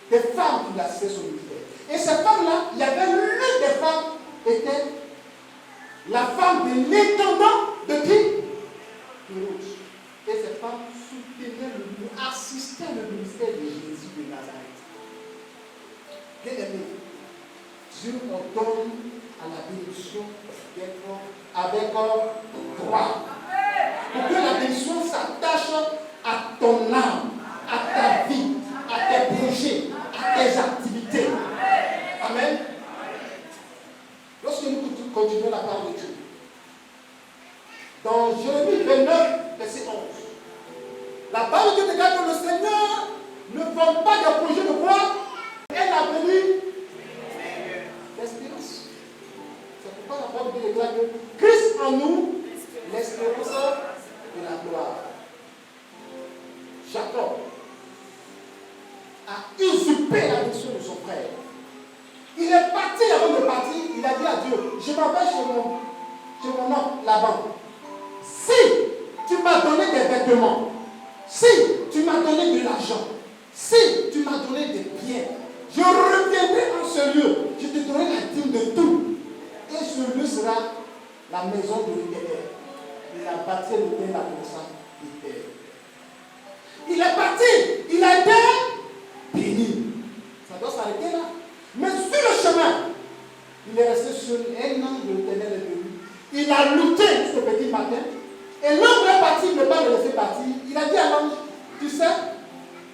des femmes qui l'assistaient sur le ministère. Et ces femmes-là, il y avait l'une des femmes était la femme de l'intendant de qui? Hérode. Et ces femmes soutenaient assistaient le ministère de Jésus de Nazareth. Bien aimé, Dieu ordonne à la bénédiction d'être avec droit. Pour que la bénédiction s'attache à ton âme, à ta vie, à tes projets, à tes activités. Amen. Lorsque nous continuons la parole de Dieu, dans Jérémie 29, verset 11, la parole de Dieu déclare que le Seigneur ne vend pas des projets de quoi? Elle a venu l'espérance. C'est pourquoi la parole de Dieu déclare que Christ en nous, l'espérance de la gloire. Jacob a usurpé la mission de son frère. Il est parti avant de partir, il a dit à Dieu, je m'en vais chez mon oncle Laban. Si tu m'as donné des vêtements, si tu m'as donné de l'argent, si tu m'as donné des biens, je reviendrai en ce lieu, je te donnerai la dîme de tout. Et ce lieu sera la maison de l'Éternel. Il a bâti l'Éternel comme ça, l'Éternel. Il est parti, il a été béni. Ça doit s'arrêter là. Mais sur le chemin, il est resté seul. Un ange de l'Éternel est venu. Il a lutté ce petit matin. Et l'ange est parti, il ne peut pas le laisser partir. Il a dit à l'ange, tu sais,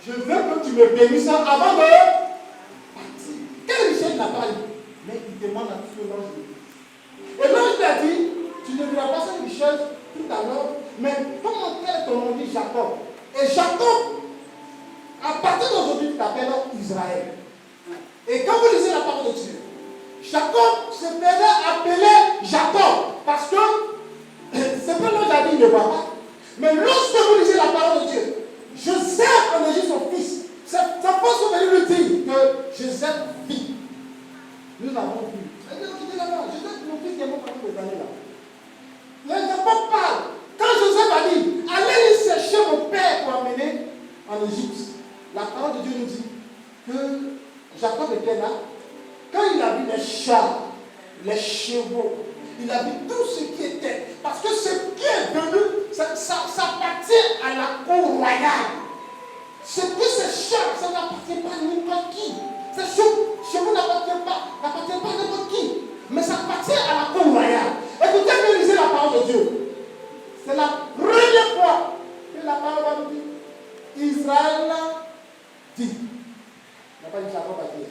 je veux que tu me bénisses avant de partir. Quelle richesse n'a pas eu? Mais il demande à tout ce l'ange. Et l'ange lui a dit, tu ne verras pas cette richesse tout à l'heure, mais comment quel est ton nom? Dit Jacob. Et Jacob, à partir d'aujourd'hui, tu t'appelles Israël. Et quand vous lisez la parole de Dieu, Jacob se faisait appeler Jacob parce que c'est pas l'ange a dit il ne voit pas. Mais lorsque vous lisez la parole de Dieu, Joseph en Égypte, son fils, ça peut venir lui dire que Joseph vit. Nous l'avons vu. Joseph, mon fils qui est mort pendant des années là. Les enfants parlent. Quand Joseph a dit, allez chercher mon père pour amener en Égypte, la parole de Dieu nous dit que Jacob était là. Quand les chars, les chevaux, il a vu tout ce qui était. Parce que ce qui est venu, ça appartient à la cour royale. Ce que ces chars, ça n'appartient pas à n'importe qui. Ces chevaux n'appartiennent pas à n'importe qui. Mais ça appartient à la cour royale. Écoutez bien, lisez la parole de Dieu. C'est la première fois que la parole va nous dire Israël dit. Il n'a pas dit Jacob a dit.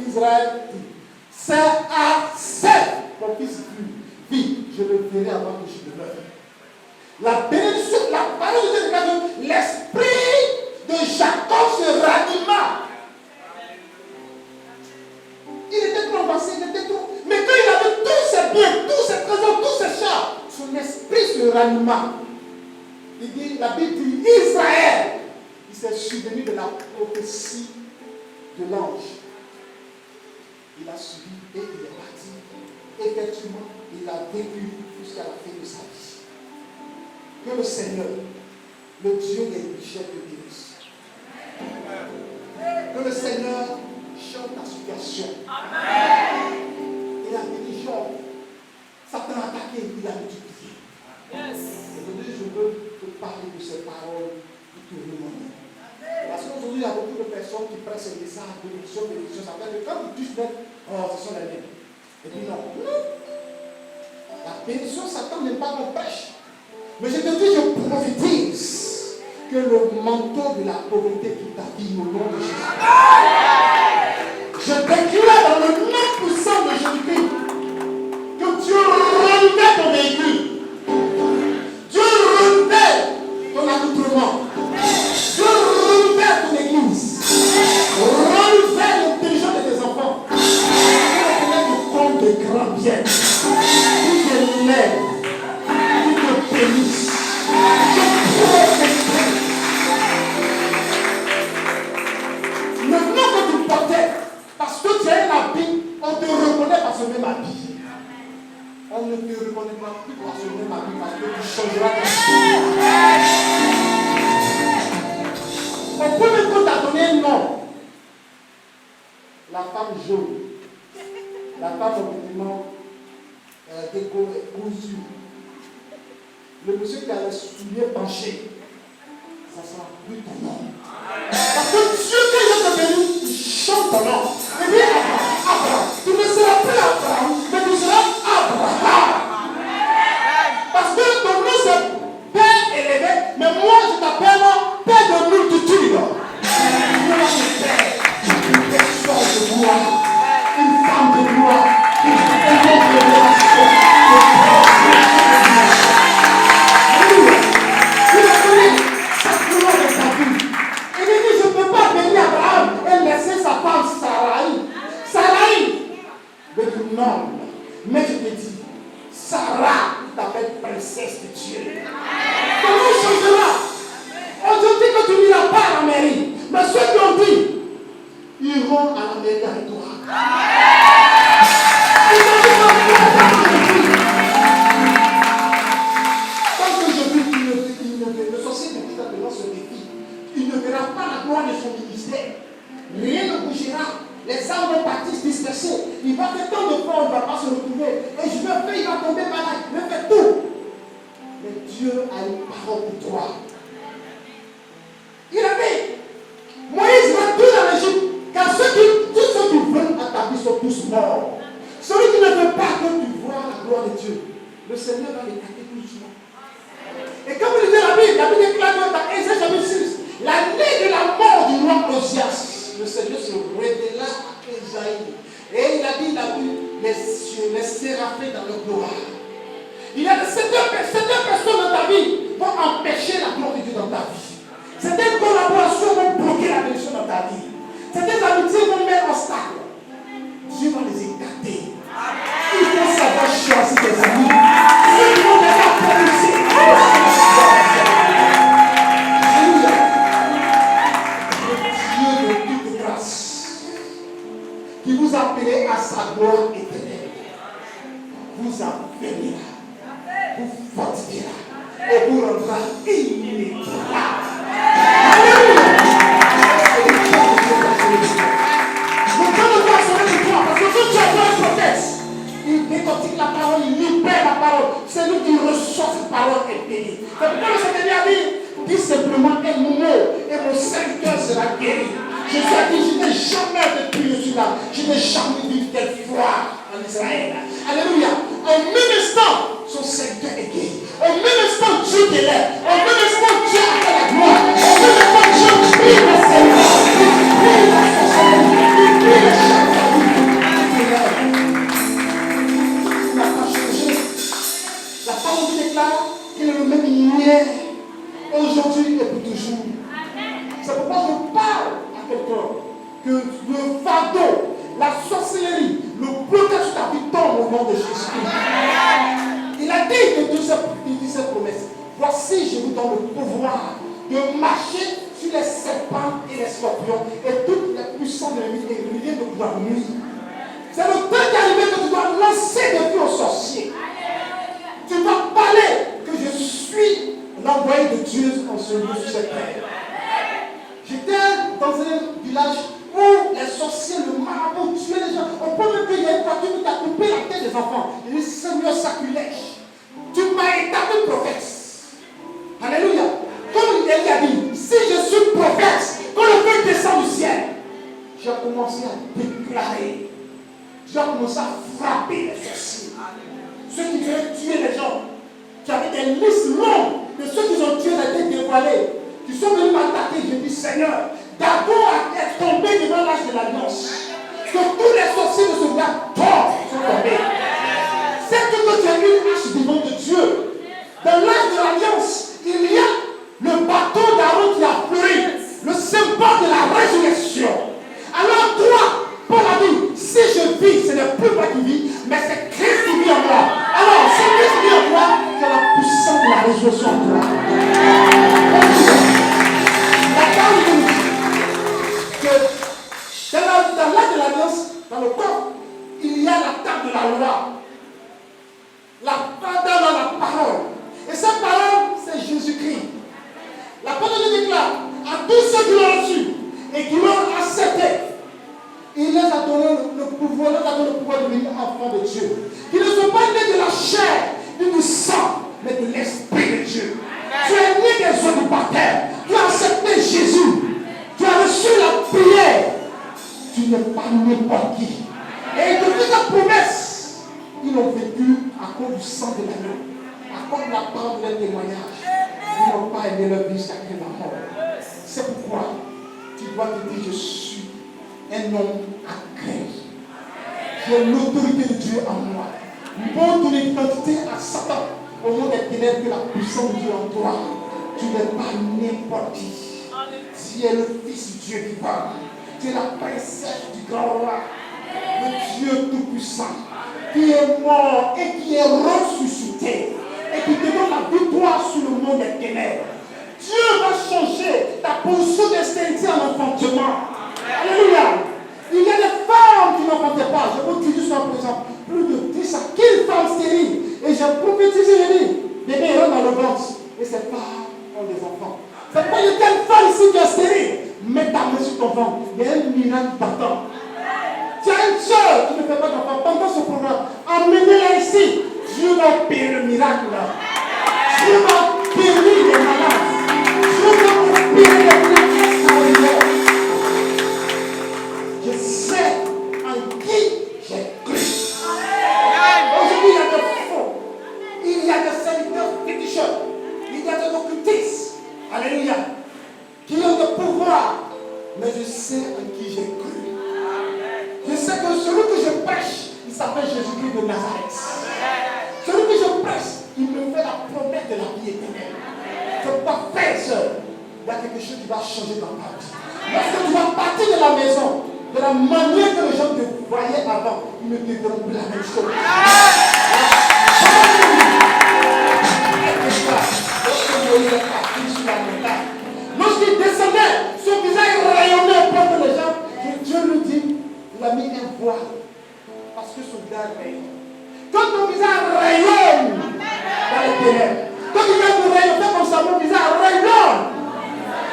Israël dit. C'est assez mon fils vit. Je le verrai avant que je ne meure. La bénédiction, la parole de Dieu déclare l'esprit de Jacob se ranima. Il était trop avancé, il était trop. Mais quand il avait tous ses biens, tous ses trésors, tous ses chars, son esprit se ranima. Il dit, la Bible dit Israël. Il s'est souvenu de la prophétie de l'ange. Il a suivi et il est parti. Effectivement, il a vécu jusqu'à la fin de sa vie. Que le Seigneur, le Dieu des richesses, te bénisse. Que le Seigneur change ta situation. Amen. Il a dit, Job, Satan a attaqué, il a multiplié. Yes. Aujourd'hui, je veux te parler de ces paroles pour te remonter. Parce qu'aujourd'hui, il y a beaucoup de personnes qui prennent ces messages de bénédiction, ça fait que quand ils touchent net, oh, ce sont les mêmes. Et puis non. La bénédiction, Satan n'aime pas qu'on prêche. Mais je te dis, je prophétise que le manteau de la pauvreté qui t'habille au nom de Jésus. Je déclare dans le nom puissant de Jésus-Christ que Dieu renouvelle ton véhicule. Dieu renouvelle ton accoutrement. Dieu renouvelle ton église. Renouvelle l'intelligence de tes enfants. Renouvelle le compte de grands biens. Qui te lève. Qui te bénisse. Maintenant que tu portais, parce que tu as un habit, on te reconnaît par ce même habit. On ne te reconnaîtra plus par ce même habit parce que tu changeras de vie. On peut même t'a donné un nom. La femme jaune. La femme au mouvement décousue. Le monsieur qui a les souliers penchés. Ça sera plus ton nom. Parce que Dieu, quand il est venu, il chante ton nom. Il dit Abraham. Tu ne seras plus Abraham, mais tu seras Abraham. Parce que ton nom c'est Père élevé, mais moi je t'appelle Père de multitude. Moi je Père, une personne de gloire, une femme de gloire, une homme de révélation. Il a donné sa gloire de sa vie. Il dit, je ne peux pas bénir Abraham et laisser sa femme Sarai. Sarai, mais du nom. Mais je te dis, Sarah t'appelle princesse de Dieu. Comment changera? On te dit que tu n'iras pas à la mairie. Mais ceux qui ont dit, iront à la mairie avec toi. Ils ont dit tant que je vis, le sorcier de Christ dans ce défi, il ne verra pas la gloire de son ministère. Rien ne bougera. Les armes vont partir se disperser. Il va faire tant de fois, on ne va pas se retrouver. Et je vais faire, il va tomber malade. Il va faire tout. Mais Dieu a une parole pour toi. Il a dit, Moïse va tout dans l'Égypte, car tous ceux qui veulent à ta vie sont tous morts. Celui qui ne veut pas que tu vois la gloire de Dieu, le Seigneur va l'écarter tout doucement. Et quand vous lisez la Bible déclare dans Ésaïe chapitre 6, l'année de la mort du roi Osias, le Seigneur se révéla à Ésaïe. Et il a dit, il a vu les cieux, les séraphins dans leur gloire. Il y a certaines personnes dans ta vie vont empêcher la gloire de Dieu dans ta vie. Certaines collaborations vont bloquer la bénédiction dans ta vie. Certaines amitiés vont mettre en obstacle. Dieu va les écarter. Il faut savoir choisir tes amis. Ceux qui vont t'aider à propulser. Alléluia. Le Dieu de toute grâce, qui vous a appelé à sa gloire éternelle, vous appellera, vous fortifiera et vous rendra inimitable. Alléluia. Le temps de toi serait de toi parce que simplement un mot et mon serviteur sera guéri. Jésus a dit, je n'ai jamais vécu, je suis là. Je n'ai jamais vu telle foi en Israël. Alléluia. En même instant, son serviteur est guéri. En même instant, Dieu délève. En même instant, Dieu a fait la gloire. En même instant, Dieu prie le Seigneur. Il prie la sorcellerie. Il prie le chef. Il n'a pas changé. La parole déclare qu'il est le même hier, aujourd'hui et pour toujours. C'est pourquoi je parle à quelqu'un que le fardeau, la sorcellerie, le blocage sur ta vie tombe au nom de Jésus-Christ. Il a dit que Dieu dit cette promesse. Voici, je vous donne le pouvoir de marcher sur les serpents et les scorpions et toutes les puissances de l'ennemi et rien ne pouvoir nuire. C'est le temps qui est arrivé que tu dois lancer des filles aux sorciers. Tu dois parler que je suis l'envoyé de Dieu en ce lieu sur cette terre. J'étais dans un village où les sorciers, le marabout, tuaient les gens. On peut même dire, il y a une voiture qui t'a coupé la tête des enfants. Il dit, Seigneur sacrilège, tu m'as établi prophète. Alléluia. Comme Élie a dit, si je suis prophète, quand le feu descend du ciel, j'ai commencé à déclarer, j'ai commencé à frapper les sorciers. Ceux qui veulent tuer les gens, qui avaient des listes longues de ceux qui ont tué, ont été dévoilés, qui sont venus m'attaquer. Je dis, Seigneur, d'abord à être tombé devant l'âge de l'alliance, que tous les sorciers de ce gars sont tombés. C'est que tu as une hache devant de Dieu. Dans l'âge de l'alliance, il y a le bâton d'Aaron qui a fleuri, le symbole de la résurrection. Alors toi, Paul a dit, si je vis, ce n'est plus moi qui vis, mais c'est Christ qui vit en moi. Alors, si Christ vit en toi, tu as la puissance de la résurrection en toi. La parole nous dit que dans l'âge de l'alliance, dans le corps, il y a la table de la loi. La parole. Et cette parole, c'est Jésus-Christ. La parole nous déclare à tous ceux qui l'ont reçu et qui l'ont accepté. Il les a donné le pouvoir, de devenir enfants de Dieu. Qui ne sont pas nés de la chair, ni du sang, mais de l'Esprit de Dieu. Tu es né des eaux du baptême. Tu as accepté Jésus. Tu as reçu la prière. Tu n'es pas n'importe qui. Et depuis ta promesse, ils ont vécu à cause du sang de l'agneau, à cause de la parole de leur témoignage. Ils n'ont pas aimé leur vie jusqu'à la mort. C'est pourquoi tu dois te dire, je suis un homme à craindre. J'ai l'autorité de Dieu en moi. Montre ton identité à Satan au nom des ténèbres que la puissance de Dieu en toi. Tu n'es pas n'importe qui. Tu es le Fils du Dieu vivant. Tu es la princesse du grand roi, le Dieu tout-puissant, qui est mort et qui est ressuscité et qui te donne la victoire sur le monde des ténèbres. Dieu va changer ta position de stérilité en enfantement. Alléluia. Il y a des femmes qui n'enfantaient pas. Je vous dis juste par exemple, plus de 10 à 15 femmes stériles. Et j'ai prophétisé, j'ai dit, bébé rentre dans le ventre. Et ces femmes ont des enfants. C'est pas une telle femme ici qui est stérile. Mets ta main sur ton ventre. Il y a un miracle partant. Tu as une soeur qui ne fait pas d'enfant pendant ce programme. Emmenez-la ici. Dieu va opérer le miracle. Dieu va opérer les malades. Dieu va opérer les miracles extraordinaires. Je sais en qui j'ai cru. Aujourd'hui, il y a des faux. Il y a des serviteurs féticheurs. Il y a des occultistes. Alléluia. Qui ont le pouvoir. Mais je sais en qui j'ai cru. Je sais que celui que je prêche, il s'appelle Jésus-Christ de Nazareth. Celui que je prêche, il me fait la promesse de la vie éternelle. Je ne peux pas faire seul. Il y a quelque chose qui va changer dans ta vie. Lorsque tu vas partir de la maison, de la manière que les gens te voyaient avant, ils ne te verront plus la même chose. Lorsqu'il descendait, son visage rayonnait auprès de les gens. Dieu lui dit, il a mis un voile. Parce que son visage rayonne. Quand ton visage rayonne dans les ténèbres, quand tu viens de rayonner comme ça, mon visage rayonne.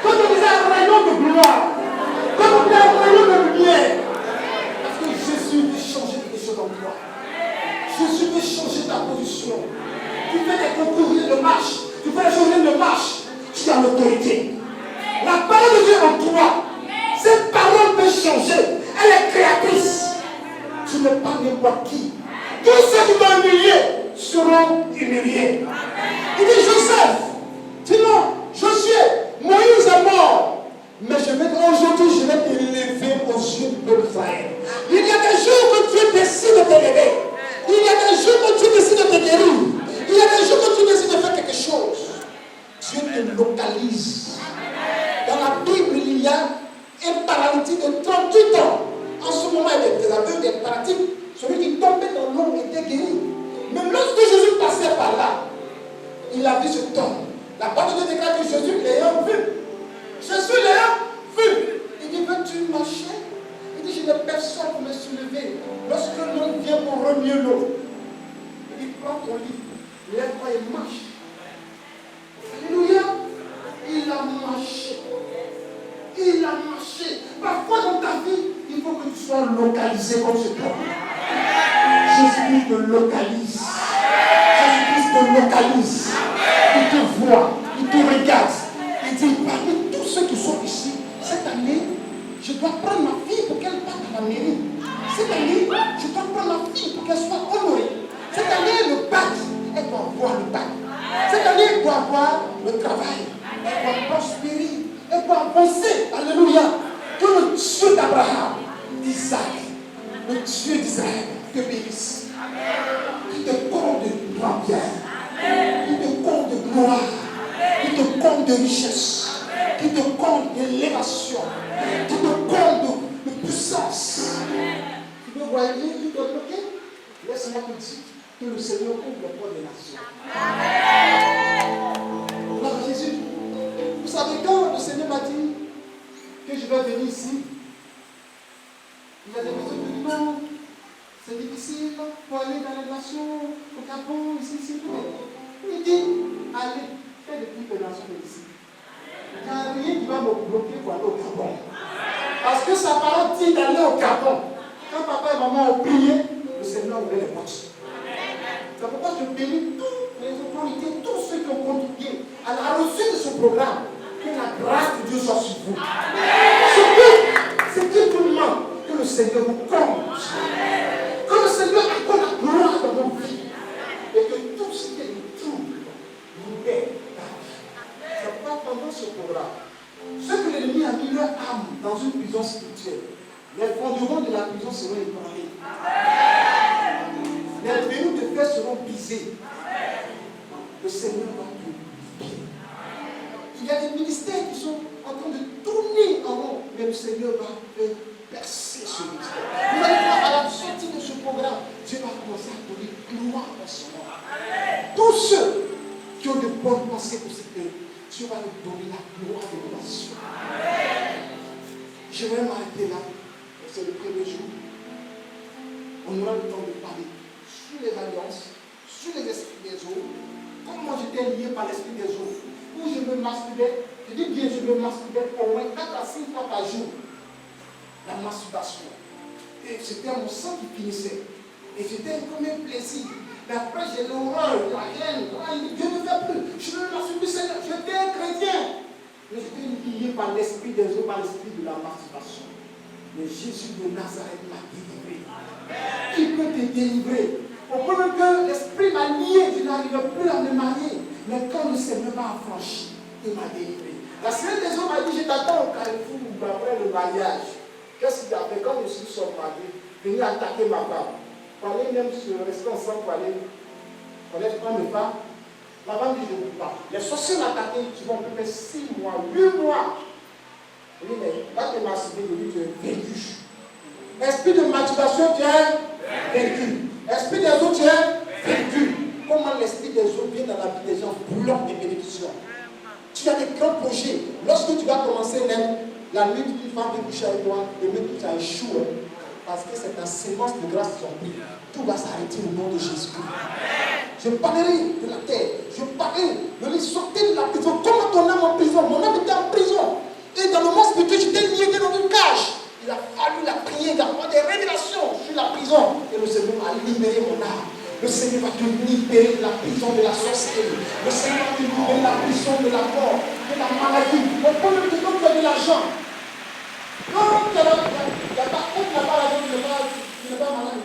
Quand ton visage rayonne de gloire, quand ton visage rayonne de lumière. Parce que Jésus veut changer quelque chose en toi. Jésus veut changer ta position. Tu fais des concours de marche, tu fais des journées de marche, tu as l'autorité. partir de 38 ans. En ce moment, il y a des aveugles, des pratiques. Celui qui tombait dans l'eau était guéri. Mais lorsque Jésus passait par là, il a vu cet homme. La parole de déclare que Jésus l'ayant vu. Jésus l'ayant vu. Il dit, veux-tu marcher? Il dit, je n'ai personne pour me soulever. Lorsque l'homme vient pour remuer l'eau, il dit, prends ton lit, lève-toi et marche. Alléluia. Il a marché. Il a marché. Parfois dans ta vie, il faut que tu sois localisé comme ce homme. Jésus-Christ te localise. Jésus-Christ te localise. Il te voit. Il te regarde. Il dit, parmi tous ceux qui sont ici, cette année, je dois prendre ma fille pour qu'elle parte à la mairie. Cette année, je dois prendre ma fille pour qu'elle soit honorée. Cette année, le bac, elle doit avoir le bac. Cette année, elle doit avoir le travail. Elle doit prospérer. Elle doit avancer. Alléluia. Que le Dieu d'Abraham, d'Isaac, le Dieu d'Israël te bénisse. Qui te comble de gloire. Qui te comble de gloire. Qui te comble de richesse. Qui te comble d'élévation. Qui te comble de puissance. Tu veux voyager, tu dois bloquer. Laisse-moi te dire que le Seigneur ouvre le port des nations. Gloire à Jésus. Vous savez, quand le Seigneur m'a dit que je vais venir ici, il y a des personnes qui disent non, c'est difficile pour aller dans les nations, au Gabon, ici. Il dit, allez, fais des préparations ici. Il n'y a rien qui va me bloquer pour aller au Gabon. Parce que sa parole dit d'aller au Gabon. Quand papa et maman ont prié, le Seigneur ouvrait les portes. C'est pourquoi je bénis toutes les autorités, tous ceux qui ont contribué à la reçue de ce programme. Que la grâce de Dieu soit sur vous. C'est simplement que le Seigneur vous comble. Que le Seigneur accorde la gloire dans vos vies. Et que tout ce qui est trouble vous libère. C'est pas pendant ce programme. Ce que l'ennemi a mis leur âme dans une prison spirituelle, les fondements de la prison seront ébranlés. Les verrous de fer seront brisés. Le Seigneur va tout libérer. Il y a des ministères qui sont en train de tourner en rond, mais le Seigneur va faire percer ce ministère. Vous allez voir, à la sortie de ce programme, Dieu va commencer à donner gloire en ce moment. Tous ceux qui ont de bonnes pensées pour cette terre, Dieu va leur donner la gloire de la nation. Je vais m'arrêter là. C'est le premier jour. On aura le temps de parler sur les alliances, sur les esprits des eaux, comment j'étais lié par l'esprit des eaux, où je me masturbais, je dis bien je me masturbais au moins 4 à 6 fois par jour. La masturbation. Et c'était mon sang qui finissait. Et c'était comme un plaisir. Mais après j'ai l'horreur, la haine. Dieu ne fait plus. Je me masturbe, Seigneur. J'étais un chrétien. Mais j'étais lié par l'esprit des eaux, par l'esprit de la masturbation. Mais Jésus de Nazareth m'a délivré. Qui peut te délivrer? Au point que l'esprit m'a lié, je n'arrivais plus à me marier. Mais quand le Seigneur m'a affranchi, il m'a délivré. La semaine des hommes m'a dit, je t'attends au Carrefour après le mariage. Qu'est-ce qu'il a fait? Quand je suis son mari, venir attaquer ma femme. Pour aller même se rester ensemble, pour aller connaître mes femmes. Ma femme dit, je ne peux pas. Les sorciers m'ont attaqué, tu vas me faire 6 mois, 8 mois. Je dis, mais là tu m'as cité, je dis, tu es vaincu. Esprit de masturbation, tu es vaincu. Esprit des eaux, tu es vaincu. Comment l'esprit des eaux vient dans la vie des gens, bloque des bénédictions. Tu as des grands projets. Lorsque tu vas commencer même, la nuit, une femme vient coucher avec toi, et même tu as échoué. Parce que c'est ta sémence de grâce qui ont pris. Tout va s'arrêter au nom de Jésus. Je parlerai de la terre. Je parlerai de les sortir de la prison. Comment ton âme en prison? Mon âme était en prison. Et dans le monde spirituel, j'étais lié dans une cage. Il a fallu la prier, d'avoir des révélations sur la prison. Et le Seigneur a libéré mon âme. Le Seigneur va te libérer de la prison de la sorcellerie. Le Seigneur va te libérer de la prison de la mort, de la maladie. On peut même te donner de l'argent. Non, tu n'as pas l'argent, tu n'es pas malade.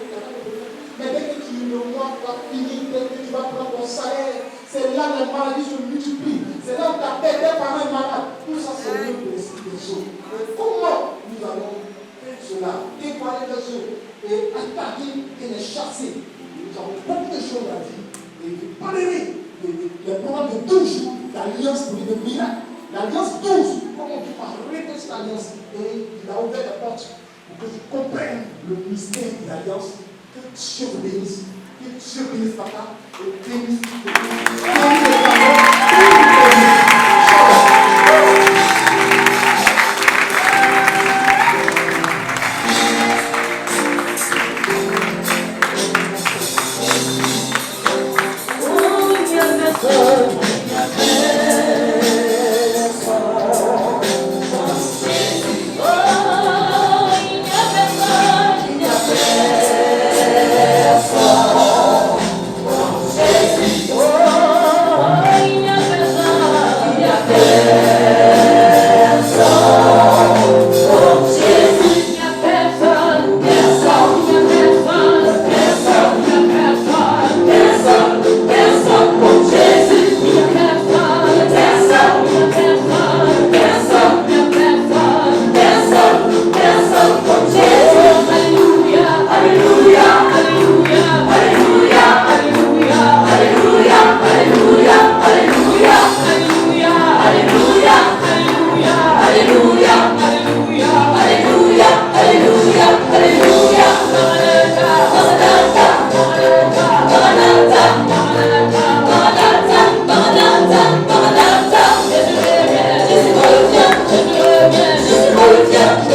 Mais dès que le mois va finir, dès que tu vas prendre ton salaire, c'est là que les maladies se multiplient. C'est là que ta tête, tes parents sont malades. Tout ça, c'est le de l'esprit des eaux. Mais comment nous allons faire cela? Dévoiler les eaux et attaquer et les chasser. Nous avons beaucoup de choses à dire. Et je parlerai des programmes de 12 jours, l'alliance pour les miracles. L'alliance 12, comment tu vas arrêter cette alliance? Et il a ouvert la porte. porte pour que tu comprennes le mystère des alliances. Que Dieu vous bénisse. Que Dieu bénisse papa et bénisse les Yeah.